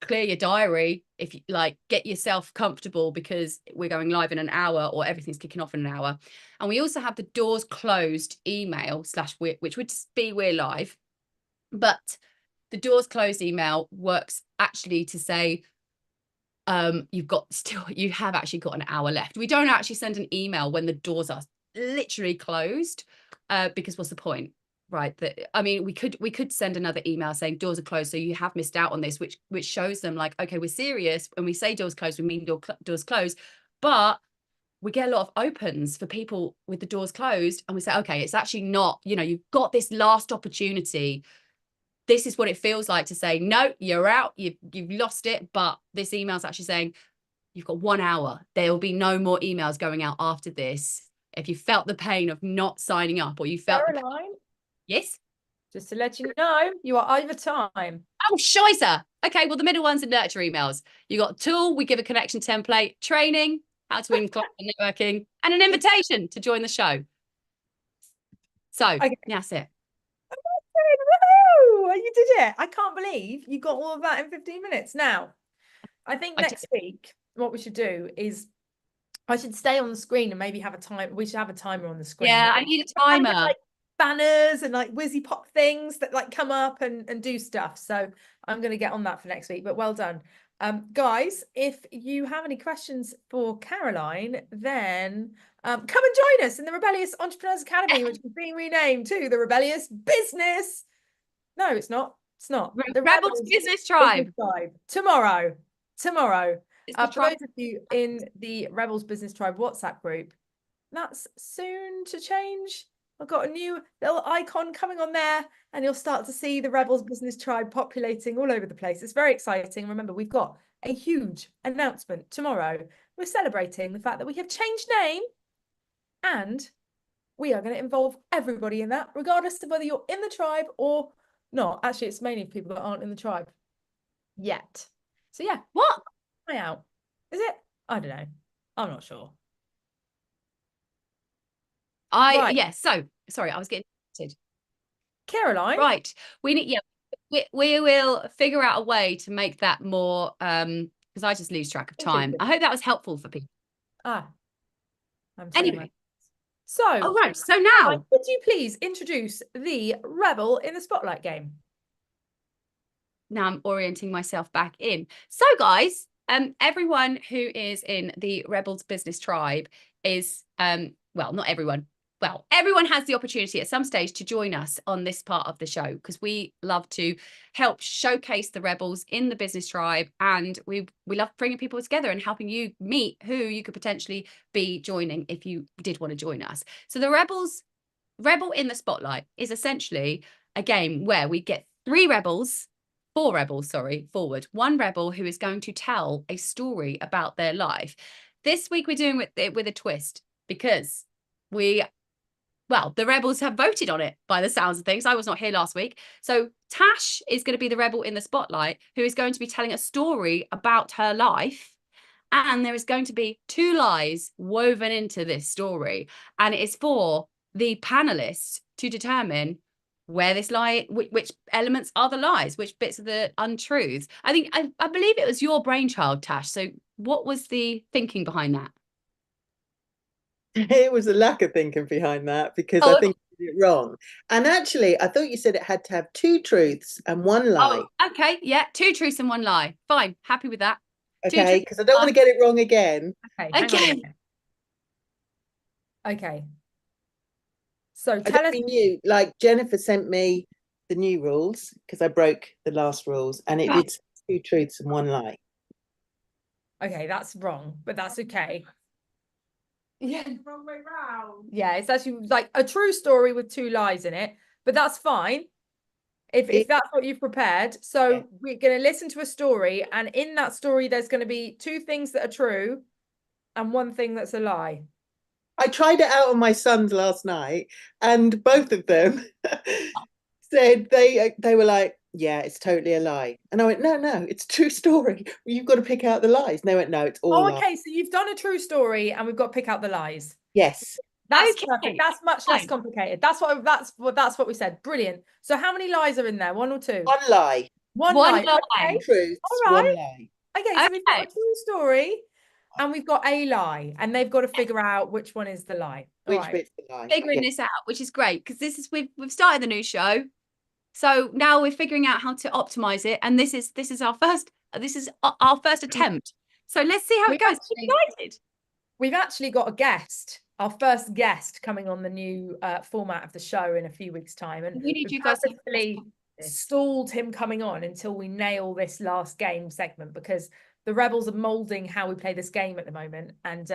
clear your diary, if you like, get yourself comfortable because we're going live in an hour, or everything's kicking off in an hour. And we also have the doors closed email / which would be we're live, but the doors closed email works actually to say you have actually got an hour left. We don't actually send an email when the doors are literally closed, because what's the point, right? I mean, we could send another email saying doors are closed, so you have missed out on this, which shows them like, okay, we're serious. When we say doors closed, we mean doors closed. But we get a lot of opens for people with the doors closed, and we say, okay, it's actually not, you know, you've got this last opportunity. This is what it feels like to say, no, you're out, you've lost it. But this email's actually saying you've got 1 hour. There will be no more emails going out after this. If you felt the pain of not signing up, or you felt Caroline, yes, just to let you know, you are over time. oh shizer. Okay, well, the middle ones are nurture emails. You got tool, we give a connection template, training, how to win client networking, and an invitation to join the show. So that's it. Woohoo! You did it. I can't believe you got all of that in 15 minutes. Now, I think next week, what we should do is I should stay on the screen and maybe have a time. We should have a timer on the screen. Yeah, I need a timer. Like banners and like whizzy pop things that like come up and do stuff. So I'm going to get on that for next week, but well done. Guys, if you have any questions for Caroline, then come and join us in the Rebellious Entrepreneurs Academy, which is being renamed to the Rebellious Business. No, it's not. It's not. The Rebels Business Tribe. Tomorrow. For Tribe. those of you in the Rebels Business Tribe WhatsApp group, that's soon to change. I've got a new little icon coming on there, and you'll start to see the Rebels Business Tribe populating all over the place. It's very exciting. Remember, we've got a huge announcement tomorrow. We're celebrating the fact that we have changed name, and we are going to involve everybody in that, regardless of whether you're in the tribe or not. Actually, it's mainly people that aren't in the tribe yet. So yeah, What? Try out. Is it? I don't know. I'm not sure. Right. Yes. So sorry, I was getting excited. Caroline. Right. We need, yeah, we will figure out a way to make that more, because I just lose track of time. I hope that was helpful for people. Anyway. So, all right. So now, would you please introduce the Rebel in the Spotlight game? Now I'm orienting myself back in. So guys, everyone who is in the Rebels Business Tribe is, well, not everyone. Well, everyone has the opportunity at some stage to join us on this part of the show, because we love to help showcase the Rebels in the business tribe, and we love bringing people together and helping you meet who you could potentially be joining if you did want to join us. So the Rebel in the Spotlight is essentially a game where we get four rebels forward. One rebel who is going to tell a story about their life. This week we're doing it with a twist, because the rebels have voted on it by the sounds of things. I was not here last week. So Tash is going to be the rebel in the spotlight, who is going to be telling a story about her life. And there is going to be 2 lies woven into this story. And it is for the panelists to determine where this lie, which elements are the lies, which bits are the untruths. I believe it was your brainchild, Tash. So what was the thinking behind that? It was a lack of thinking behind that, because I think you did it wrong. And actually, I thought you said it had to have 2 truths and 1 lie. Oh, okay, yeah, 2 truths and 1 lie. Fine, happy with that. Okay, because I don't want to get it wrong again. Okay. Okay. So tell us. New, like Jennifer sent me the new rules, because I broke the last rules, and it did 2 truths and 1 lie. Okay, that's wrong, but that's okay. Yeah, Wrong way round. yeah, it's actually like a true story with 2 lies in it, but that's fine if that's what you've prepared. So Yeah. we're going to listen to a story, and in that story there's going to be 2 things that are true and 1 thing that's a lie. I tried it out on my sons last night, and both of them said they were like, yeah, it's totally a lie. And I went, no, it's a true story. You've got to pick out the lies. And they went, no, it's all lies. Okay, so you've done a true story and we've got to pick out the lies. Yes. That's Okay, perfect. That's much less fine. complicated. That's what we said. Brilliant. So how many lies are in there? One or two? One lie, One One lie. lie. Okay. truths, All one right. lie. Okay, so we've got a Okay. true story and we've got a lie, and they've got to figure out which one is the lie. All Which right. bit's the lie? Figuring Yeah. this out, which is great because this is we've started the new show, so now we're figuring out how to optimize it, and this is our first attempt. So let's see how it goes. I'm excited. We've actually got a guest, our first guest, coming on the new format of the show in a few weeks' time, and We need we've you guys to purposefully stalled him coming on until we nail this last game segment, because the Rebels are molding how we play this game at the moment, and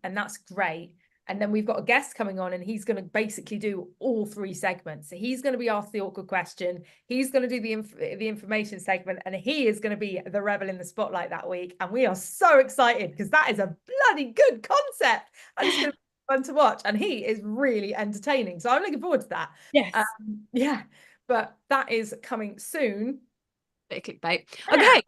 that's great. And then we've got a guest coming on, and he's going to basically do all three segments. So he's going to be asked the awkward question, he's going to do the information segment, and he is going to be the rebel in the spotlight that week. And we are so excited because that is a bloody good concept, and it's going to be fun to watch. And he is really entertaining, so I'm looking forward to that. Yes. Yeah, but that is coming soon. Bit of clickbait. Now, Okay.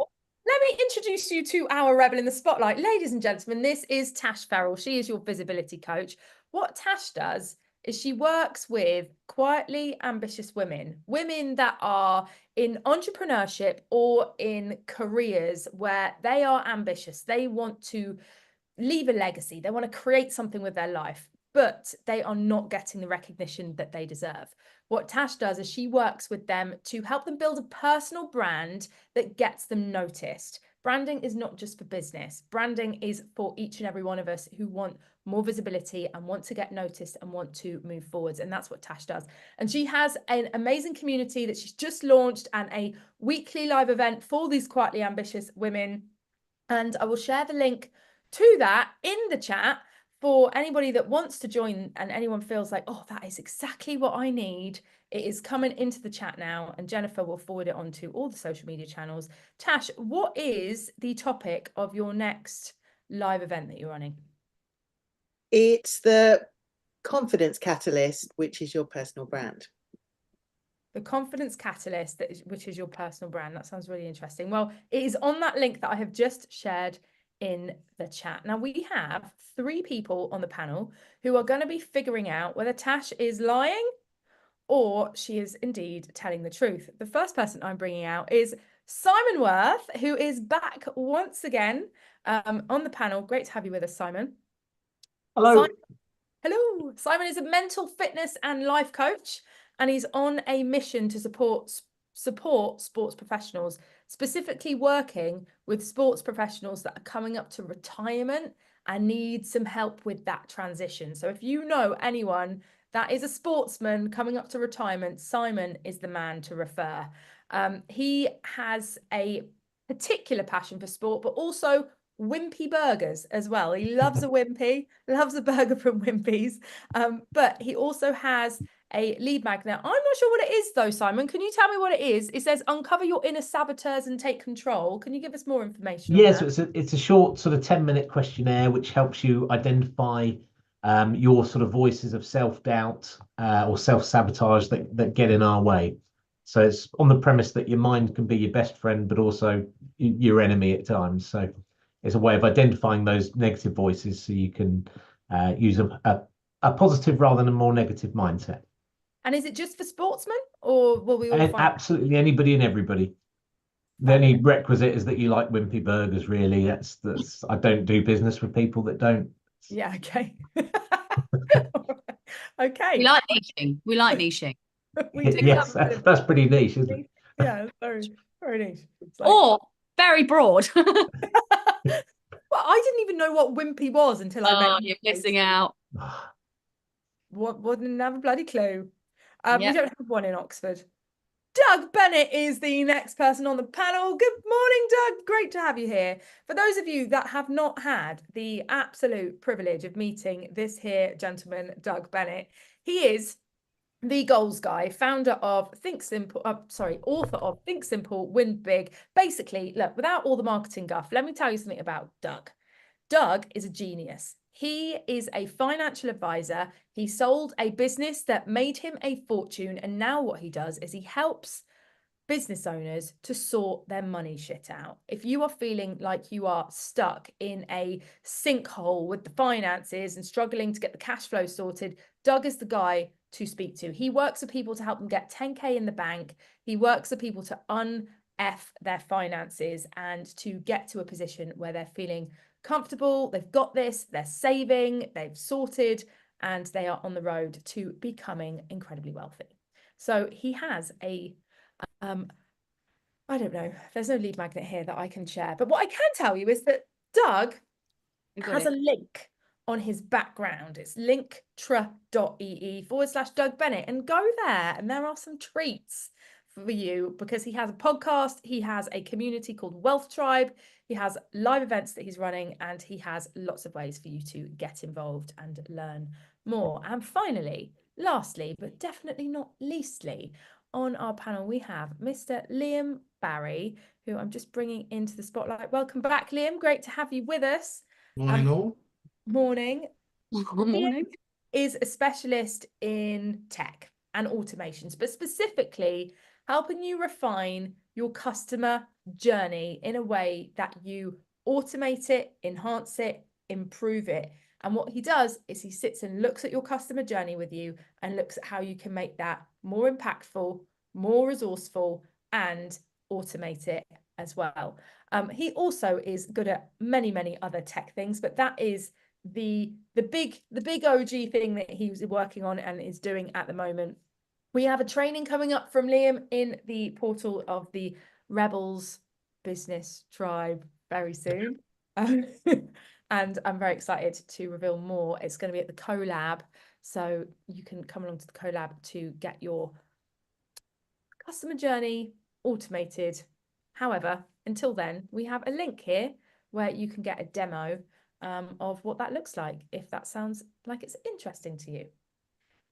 let me introduce you to our rebel in the spotlight. Ladies and gentlemen, this is Tash Farrell. She is your visibility coach. What Tash does is she works with quietly ambitious women that are in entrepreneurship or in careers where they are ambitious. They want to leave a legacy. They want to create something with their life, but they are not getting the recognition that they deserve. What Tash does is she works with them to help them build a personal brand that gets them noticed. Branding is not just for business. Branding is for each and every one of us who want more visibility and want to get noticed and want to move forwards. And that's what Tash does. And she has an amazing community that she's just launched, and a weekly live event for these quietly ambitious women. And I will share the link to that in the chat for anybody that wants to join, and anyone feels like, oh, that is exactly what I need. It is coming into the chat now, and Jennifer will forward it onto all the social media channels. Tash, what is the topic of your next live event that you're running? It's the confidence catalyst, which is your personal brand. The confidence catalyst, which is your personal brand. That sounds really interesting. Well, it is on that link that I have just shared in the chat. Now, we have 3 people on the panel who are going to be figuring out whether Tash is lying or she is indeed telling the truth. The first person I'm bringing out is Simon Worth, who is back once again on the panel. Great to have you with us, Simon. Hello. Hello. Simon is a mental fitness and life coach, and he's on a mission to support sports professionals, specifically working with sports professionals that are coming up to retirement and need some help with that transition. So if you know anyone that is a sportsman coming up to retirement, Simon is the man to refer. He has a particular passion for sport, but also Wimpy burgers as well. He loves a Wimpy, loves a burger from Wimpy's, but he also has a lead magnet. I'm not sure what it is though, Simon. Can you tell me what it is? It says uncover your inner saboteurs and take control. Can you give us more information? Yes, it's a short sort of 10-minute questionnaire which helps you identify your sort of voices of self-doubt or self-sabotage that get in our way. So it's on the premise that your mind can be your best friend, but also your enemy at times. So it's a way of identifying those negative voices so you can use a positive rather than a more negative mindset. And is it just for sportsmen, or will we all find absolutely anybody and everybody? The only requisite is that you like Wimpy burgers, really. That's I don't do business with people that don't. Yeah, okay. Okay. We like niching. We like niching. We do Yes, that's pretty niche, isn't it? Yeah, very, very niche. Like... Or very broad. Well, I didn't even know what Wimpy was until I met you. You're missing out. Wouldn't have a bloody clue. Yep. We don't have one in Oxford. Doug Bennett is the next person on the panel. Good morning, Doug. Great to have you here. For those of you that have not had the absolute privilege of meeting this here gentleman, Doug Bennett, he is the goals guy, founder of author of Think Simple, Win Big. Basically, look, without all the marketing guff, let me tell you something about Doug. Doug is a genius. He is a financial advisor. He sold a business that made him a fortune. And now what he does is he helps business owners to sort their money shit out. If you are feeling like you are stuck in a sinkhole with the finances and struggling to get the cash flow sorted, Doug is the guy to speak to. He works with people to help them get 10K in the bank. He works with people to un-F their finances and to get to a position where they're feeling comfortable, they've got this, they're saving, they've sorted, and they are on the road to becoming incredibly wealthy. So he has a I don't know, there's no lead magnet here that I can share, but what I can tell you is that Doug has a link on his background. It's linktree.ee/Doug Bennett, and go there and there are some treats for you because he has a podcast, he has a community called Wealth Tribe, he has live events that he's running, and he has lots of ways for you to get involved and learn more. And finally, lastly, but definitely not leastly, on our panel, we have Mr. Liam Barry, who I'm just bringing into the spotlight. Welcome back, Liam. Great to have you with us. Morning, all. Morning. Morning. Is a specialist in tech and automations, but specifically helping you refine your customer journey in a way that you automate it, enhance it, improve it. And what he does is he sits and looks at your customer journey with you and looks at how you can make that more impactful, more resourceful, and automate it as well. He also is good at many other tech things, but that is the big OG thing that he's working on and is doing at the moment. We have a training coming up from Liam in the portal of the Rebellious Business Tribe very soon. And I'm very excited to reveal more. It's going to be at the collab, so you can come along to the collab to get your customer journey automated. However, until then, we have a link here where you can get a demo of what that looks like, if that sounds like it's interesting to you.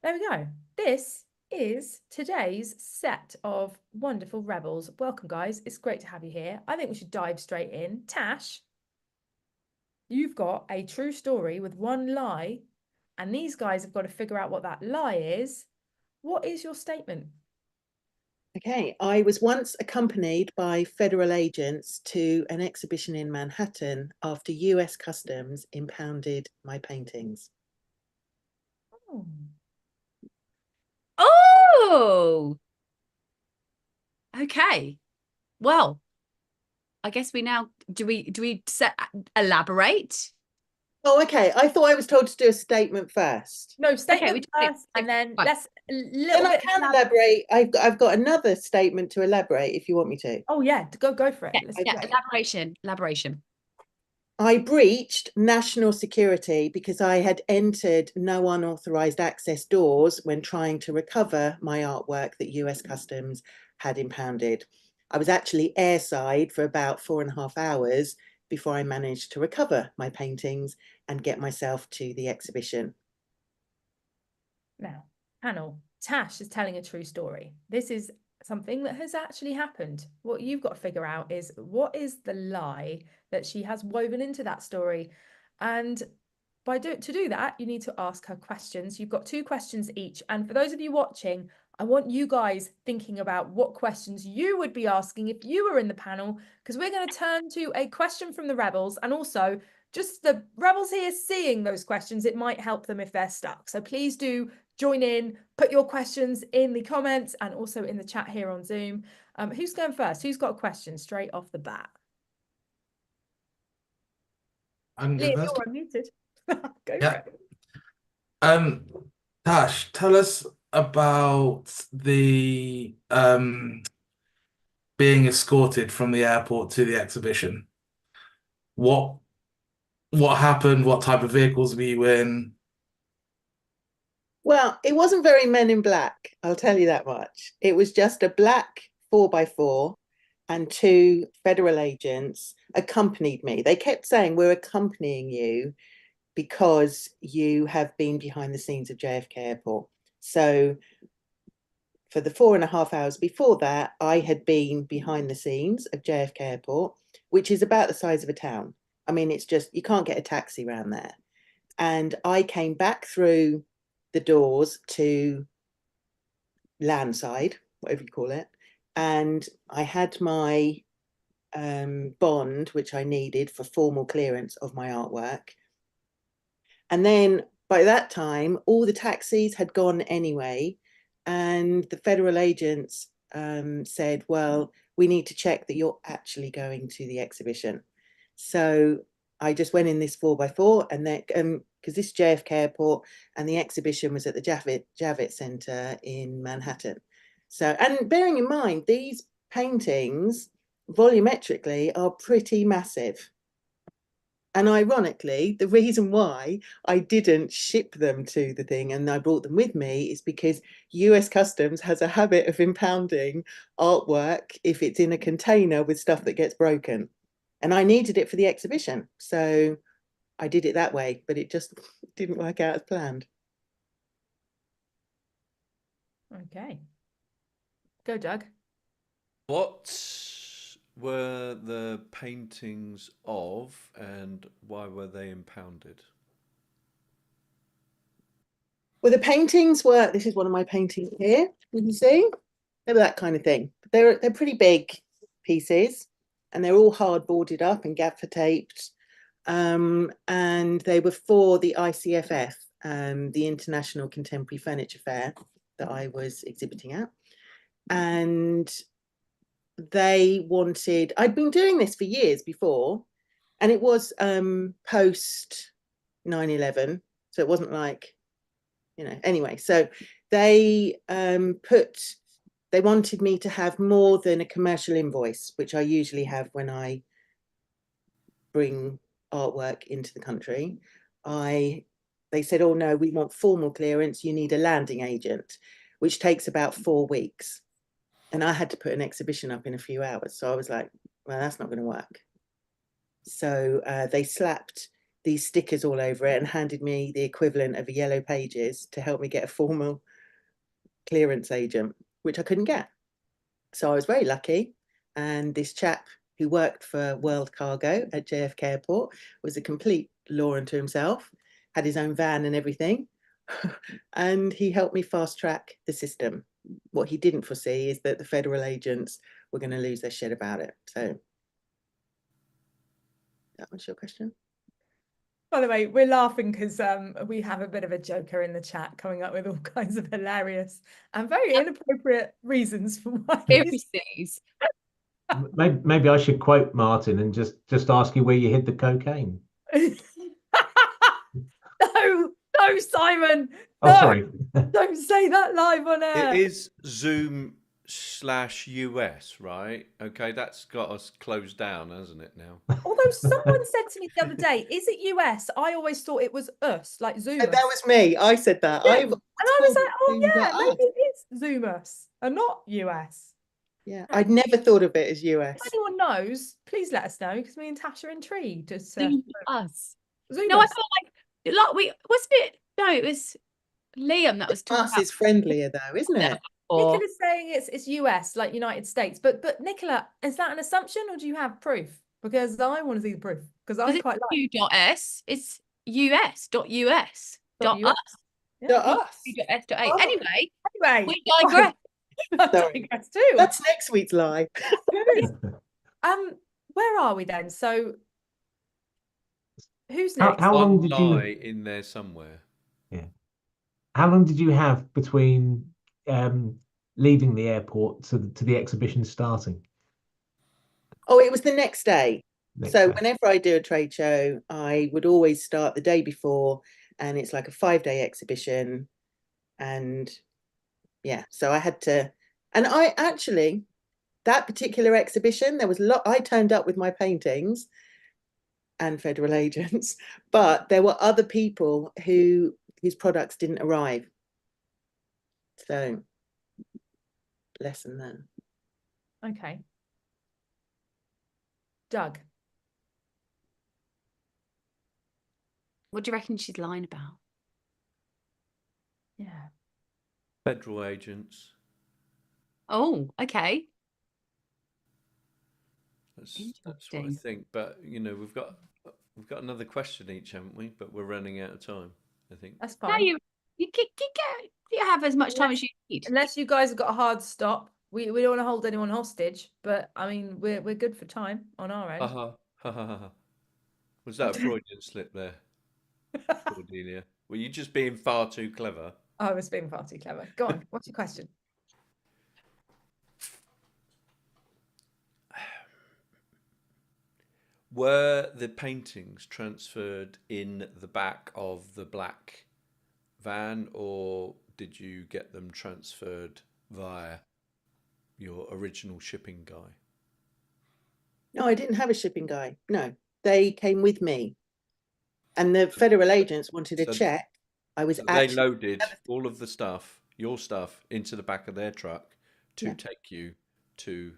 There we go. This is today's set of wonderful rebels. Welcome, guys. It's great to have you here. I think we should dive straight in. Tash, you've got a true story with one lie, and these guys have got to figure out what that lie is. What is your statement? Okay, I was once accompanied by federal agents to an exhibition in Manhattan after US Customs impounded my paintings. Oh. Oh, okay. Well, I guess we now do we elaborate? Oh, okay. I thought I was told to do a statement first. No, statement we do first, and then fine. let's a Then little I bit. can elaborate. I've got another statement to elaborate if you want me to. Oh yeah, go for it. Yeah, Let's yeah, do it. elaboration. I breached national security because I had entered no unauthorized access doors when trying to recover my artwork that US Customs had impounded. I was actually airside for about 4.5 hours before I managed to recover my paintings and get myself to the exhibition. Now, panel, Tash is telling a true story. This is something that has actually happened. What you've got to figure out is what is the lie that she has woven into that story. And to do that, you need to ask her questions. You've got 2 questions each. And for those of you watching, I want you guys thinking about what questions you would be asking if you were in the panel, because we're going to turn to a question from the rebels, and also just the rebels here seeing those questions. It might help them if they're stuck. So please do join in, put your questions in the comments and also in the chat here on Zoom. Who's going first? Who's got a question straight off the bat? I'm Liam, first. you're unmuted. Go Yeah. for it. Tash, tell us about the being escorted from the airport to the exhibition. What happened? What type of vehicles were you in? Well, it wasn't very Men in Black, I'll tell you that much. It was just a black 4x4 and 2 federal agents accompanied me. They kept saying, we're accompanying you because you have been behind the scenes of JFK Airport. So for the 4.5 hours before that, I had been behind the scenes of JFK Airport, which is about the size of a town. I mean, it's just, you can't get a taxi around there. And I came back through the doors to landside, whatever you call it, and I had my bond, which I needed for formal clearance of my artwork. And then by that time, all the taxis had gone anyway, and the federal agents said, well, we need to check that you're actually going to the exhibition. So I just went in this 4x4, and then because this is JFK Airport, and the exhibition was at the Javits Center in Manhattan. So, and bearing in mind, these paintings volumetrically are pretty massive. And ironically, the reason why I didn't ship them to the thing and I brought them with me is because US Customs has a habit of impounding artwork if it's in a container with stuff that gets broken. And I needed it for the exhibition. So I did it that way, but it just didn't work out as planned. Okay. Go, Doug. What were the paintings of, and why were they impounded? Well, the paintings were, this is one of my paintings here, you can see, they were that kind of thing. They're pretty big pieces, and they're all hard boarded up and gaffer taped. And they were for the ICFF, the International Contemporary Furniture Fair that I was exhibiting at. And they wanted, I'd been doing this for years before, and it was post 9/11, so it wasn't like, you know, anyway. So they they wanted me to have more than a commercial invoice, which I usually have when I bring artwork into the country. They said, oh no, we want formal clearance, you need a landing agent, which takes about 4 weeks. And I had to put an exhibition up in a few hours. So I was like, well, that's not going to work. So they slapped these stickers all over it and handed me the equivalent of a Yellow Pages to help me get a formal clearance agent, which I couldn't get. So I was very lucky. And this chap who worked for World Cargo at JFK Airport was a complete law unto himself, had his own van and everything. And he helped me fast track the system. What he didn't foresee is that the federal agents were going to lose their shit about it. So that was your question. By the way, we're laughing because we have a bit of a joker in the chat coming up with all kinds of hilarious and very inappropriate reasons for why Conspiracies. Maybe I should quote Martin and just ask you where you hid the cocaine. No, Simon. Oh, No, sorry. don't say that live on air. It is Zoom/US, right? Okay, that's got us closed down, hasn't it now? Although someone said to me the other day, is it US? I always thought it was us, like Zoom. That was me. I said that. Yeah. And I was like, oh yeah, Zoom.us. maybe it is Zoom us and not US. Yeah, I'd never thought of it as US. If anyone knows, please let us know, because me and Tash are intrigued. Zoom us. Zoom No, I us. felt like we wasn't it? No, it was Liam that was talking Us about is friendlier though, isn't it? or Nicola's saying it's US, like United States. But Nicola, is that an assumption or do you have proof? Because I want to see the proof. Because I quite like U.S. It's US.us. Dot Us. Yeah. Dot us. U.S.A. Oh. Anyway, Anyway, we digress. I Sorry. digress too. That's next week's live. Where are we then? So who's How- next? how long One did you- lie in there somewhere. How long did you have between leaving the airport to the exhibition starting? Oh, it was the next day. Next So day? whenever I do a trade show, I would always start the day before, and it's like a 5-day exhibition. And yeah, so I had to, and I actually, that particular exhibition, there was a lot, I turned up with my paintings and federal agents, but there were other people whose products didn't arrive. So lesson learned. Okay. Doug. What do you reckon she's lying about? Yeah. Federal agents. Oh, okay. That's what I Interesting. think. But you know, we've got another question each, haven't we? But we're running out of time, I think. That's No, fine. you have as much time as you need. Unless you guys have got a hard stop. We don't want to hold anyone hostage, but I mean we're good for time on our end. Was that a Freudian slip there, Cordelia? Were you just being far too clever? I was being far too clever. Go on. What's your question? Were the paintings transferred in the back of the black van, or did you get them transferred via your original shipping guy? No, I didn't have a shipping guy. No, they came with me. And the federal agents wanted a So- check. I was So they actually loaded all of the stuff, your stuff, into the back of their truck to Yeah. take you to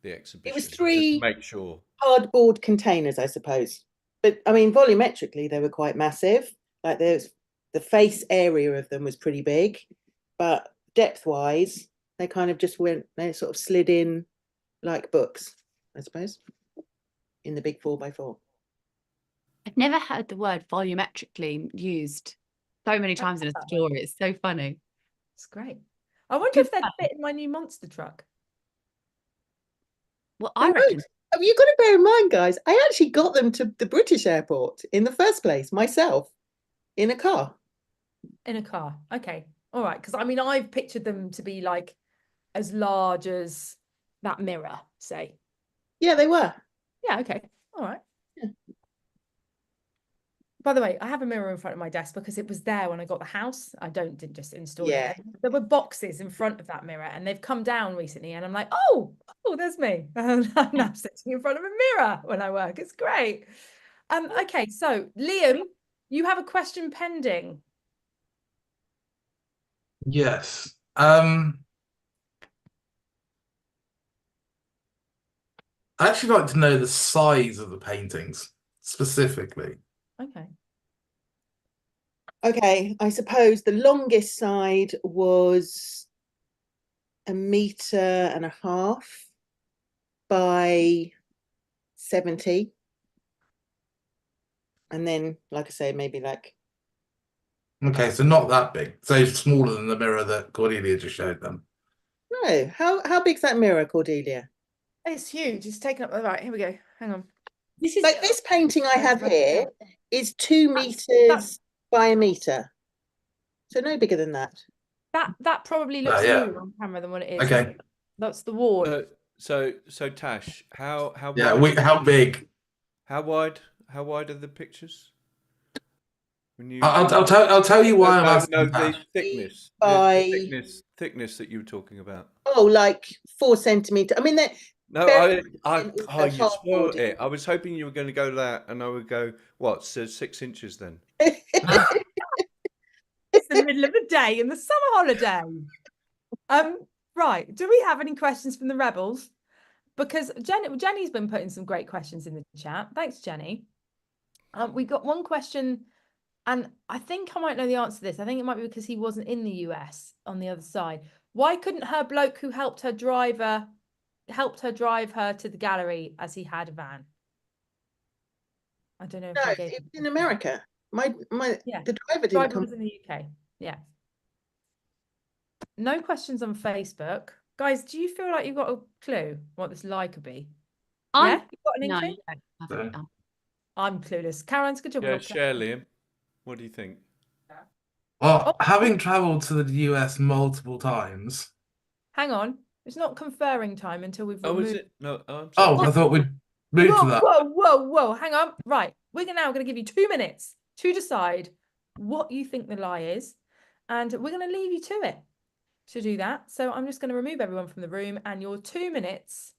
the exhibition. was just to three- make sure. cardboard containers, I suppose. But I mean, volumetrically, they were quite massive. Like there's the face area of them was pretty big, but depth-wise, they kind of just went. They sort of slid in like books, I suppose, in the big 4x4. I've never heard the word volumetrically used so many times in a story. It's so funny. It's great. I wonder if they'd fit in my new monster truck. Well, They I reckon. would. Oh, you've got to bear in mind, guys, I actually got them to the British airport in the first place myself in a car. In a car. Okay. All right. Because I mean, I've pictured them to be like as large as that mirror, say. Yeah, they were. Yeah. Okay. All right. Yeah. By the way, I have a mirror in front of my desk because it was there when I got the house. I didn't just install Yeah. it. There were boxes in front of that mirror and they've come down recently and I'm like, oh, there's me. And I'm now sitting in front of a mirror when I work. It's great. Okay, so Liam, you have a question pending. Yes. I'd actually like to know the size of the paintings specifically. Okay. Okay, I suppose the longest side was 1.5 meters by 70. And then, like I say, maybe like, Okay, so not that big. So smaller than the mirror that Cordelia just showed them. no, how big's that mirror, Cordelia? It's huge. It's taken up. Right, here we go. Hang on. This is Like this painting I have here is 2 meters that's- by 1 meter. So no bigger than that. that probably looks yeah. smaller on camera than what it is. Okay. That's the ward. So Tash, how Yeah, wide? how big? How wide are the pictures? When you I'll tell you why I'm asking no, that. the thickness, By- the thickness that you were talking about. Oh, like 4 centimeters. I mean, they're No, Very I thin, oh, also you spoiled hardboarded. it. I was hoping you were going to go that, and I would go, what? So 6 inches then? It's the middle of the day in the summer holiday. Right. Do we have any questions from the rebels? Because Jenny's been putting some great questions in the chat. Thanks, Jenny. We got one question, and I think I might know the answer to this. I think it might be because he wasn't in the US on the other side. Why couldn't her bloke who helped her drive her to the gallery as he had a van? I don't know if no, I gave it's in America. My Yeah. the driver didn't driver come. was in the UK. Yeah. No questions on Facebook. Guys, do you feel like you've got a clue what this lie could be? Yeah? You've got an No, inkling? I don't know. I'm clueless. Karen's good job. Yeah, share, Liam. What do you think? Well, having traveled to the US multiple times. Hang on. It's not conferring time until we've Oh, removed. is it? No, I'm Oh, sorry. I thought we'd move to that. Whoa. Hang on. Right. We're now going to give you 2 minutes to decide what you think the lie is. And we're going to leave you to it to do that. So I'm just going to remove everyone from the room, and your 2 minutes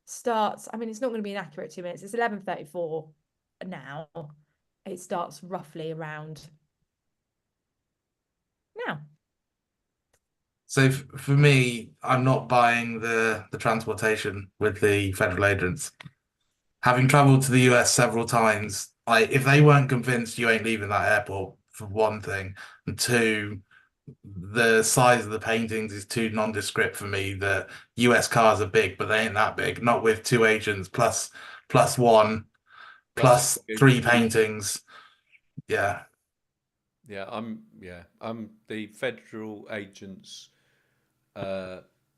starts. I mean, it's not going to be an accurate 2 minutes. It's 11:34 now. It starts roughly around now. So for me, I'm not buying the transportation with the federal agents. Having traveled to the US several times, if they weren't convinced you ain't leaving that airport, for one thing, and two, the size of the paintings is too nondescript for me. The US cars are big, but they ain't that big. Not with 2 agents plus one plus 3 paintings. Yeah. I'm the federal agents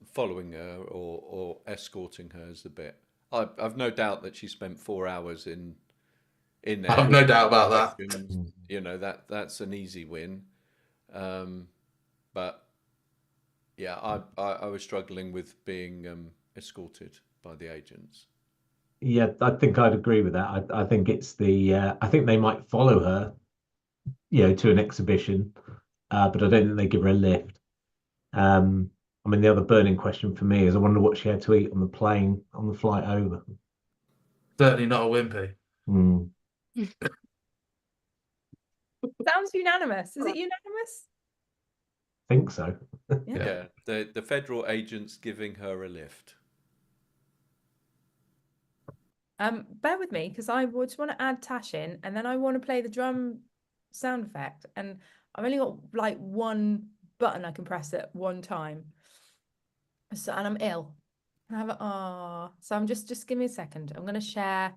following her or escorting her is a bit. I've no doubt that she spent 4 hours in there. I've no doubt about that. questions. You know, that's an easy win. But yeah, I was struggling with being escorted by the agents. Yeah, I think I'd agree with that. I think it's I think they might follow her, to an exhibition, but I don't think they give her a lift. I mean, the other burning question for me is I wonder what she had to eat on the plane on the flight over. Certainly not a wimpy. Sounds unanimous. Is it unanimous? Think so. Yeah, the federal agents giving her a lift. Bear with me because I just want to add Tash in, and then I want to play the drum sound effect, and I've only got like one button I can press at one time. So, and I'm ill. So I'm just give me a second. I'm going to share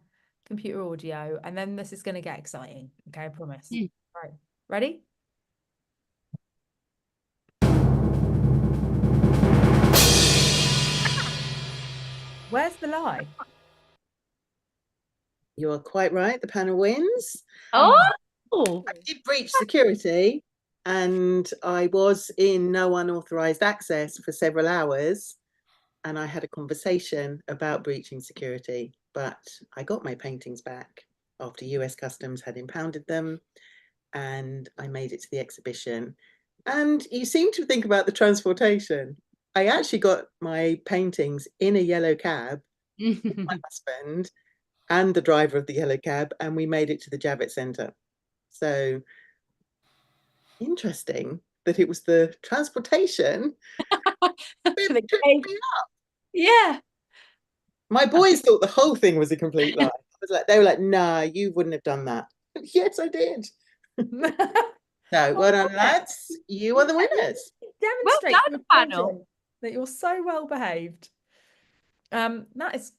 computer audio, and then this is going to get exciting. Okay, I promise. Right, ready? Where's the lie? You are quite right. The panel wins. Oh, I did breach security, and I was in no unauthorized access for several hours, and I had a conversation about breaching security, but I got my paintings back after US Customs had impounded them, and I made it to the exhibition. And you seem to think about the transportation. I actually got my paintings in a yellow cab with my husband and the driver of the yellow cab, and we made it to the Javits Centre. So interesting that it was the transportation. Yeah. My boys thought the whole thing was a complete lie. They were like, nah, you wouldn't have done that. Yes, I did. So well done, lads. You are the winners. Demonstrate Well done, panel. that you're so well behaved. That is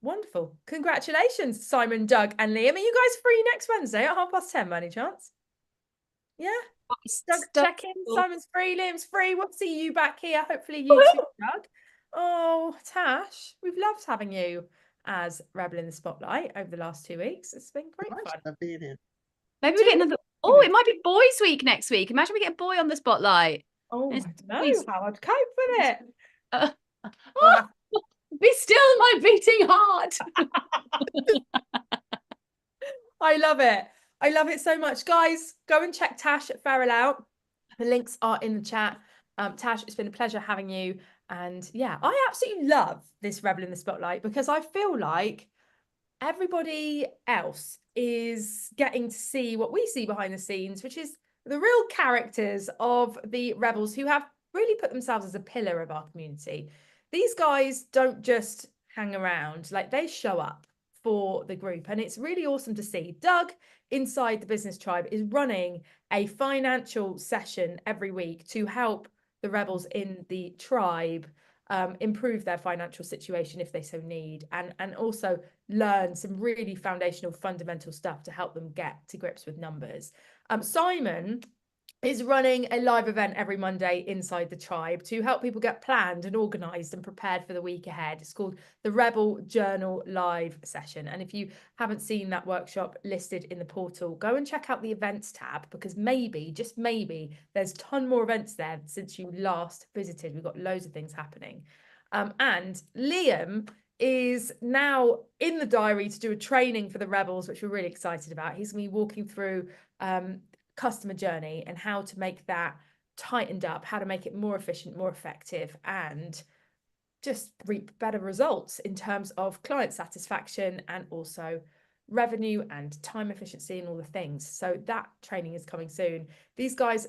wonderful. Congratulations, Simon, Doug, and Liam. Are you guys free next Wednesday at 10:30 by any chance? Yeah. Doug, check in. Simon's free, Liam's free. We'll see you back here. Hopefully you too, Doug. Oh, Tash, we've loved having you as Rebel in the Spotlight over the last 2 weeks. It's been great fun. Love being here. Maybe we get another. Oh, it might be Boys Week next week. Imagine we get a boy on the spotlight. Oh, It's I don't know how I'd cope with it. Be still, my beating heart. I love it. I love it so much. Guys, go and check Tash at Feral Out. The links are in the chat. Tash, it's been a pleasure having you. And yeah, I absolutely love this Rebel in the Spotlight because I feel like everybody else is getting to see what we see behind the scenes, which is the real characters of the rebels who have really put themselves as a pillar of our community. These guys don't just hang around, like they show up for the group, and it's really awesome to see. Doug inside the Business Tribe is running a financial session every week to help the rebels in the tribe improve their financial situation if they so need, and also learn some really foundational fundamental stuff to help them get to grips with numbers. Simon is running a live event every Monday inside the tribe to help people get planned and organized and prepared for the week ahead. It's called the Rebel Journal Live Session. And if you haven't seen that workshop listed in the portal, go and check out the events tab, because maybe, just maybe, there's a ton more events there since you last visited. We've got loads of things happening. And Liam is now in the diary to do a training for the rebels, which we're really excited about. He's going to be walking through customer journey and how to make that tightened up, how to make it more efficient, more effective, and just reap better results in terms of client satisfaction and also revenue and time efficiency and all the things. So that training is coming soon. These guys,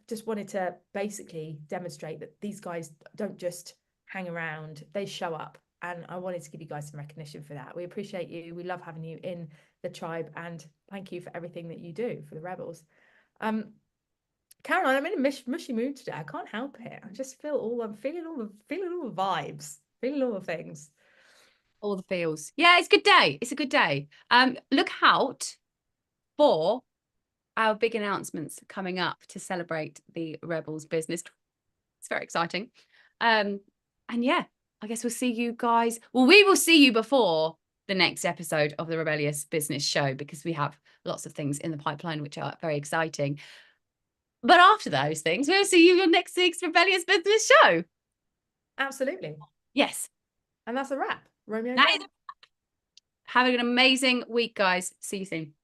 just wanted to basically demonstrate that these guys don't just hang around, they show up. And I wanted to give you guys some recognition for that. We appreciate you. We love having you in the tribe, and thank you for everything that you do for the rebels. Caroline, I'm in a mushy mood today. I can't help it. I just I'm feeling all the vibes, feeling all the things. All the feels. Yeah, it's a good day. It's a good day. Look out for our big announcements coming up to celebrate the Rebels business. It's very exciting. And yeah, I guess we'll see you guys. Well, we will see you before the next episode of the Rebellious Business Show, because we have lots of things in the pipeline which are very exciting. But after those things, we'll see you on next week's Rebellious Business Show. Absolutely. Yes. And that's a wrap. Romeo. That is a wrap. Have an amazing week, guys. See you soon.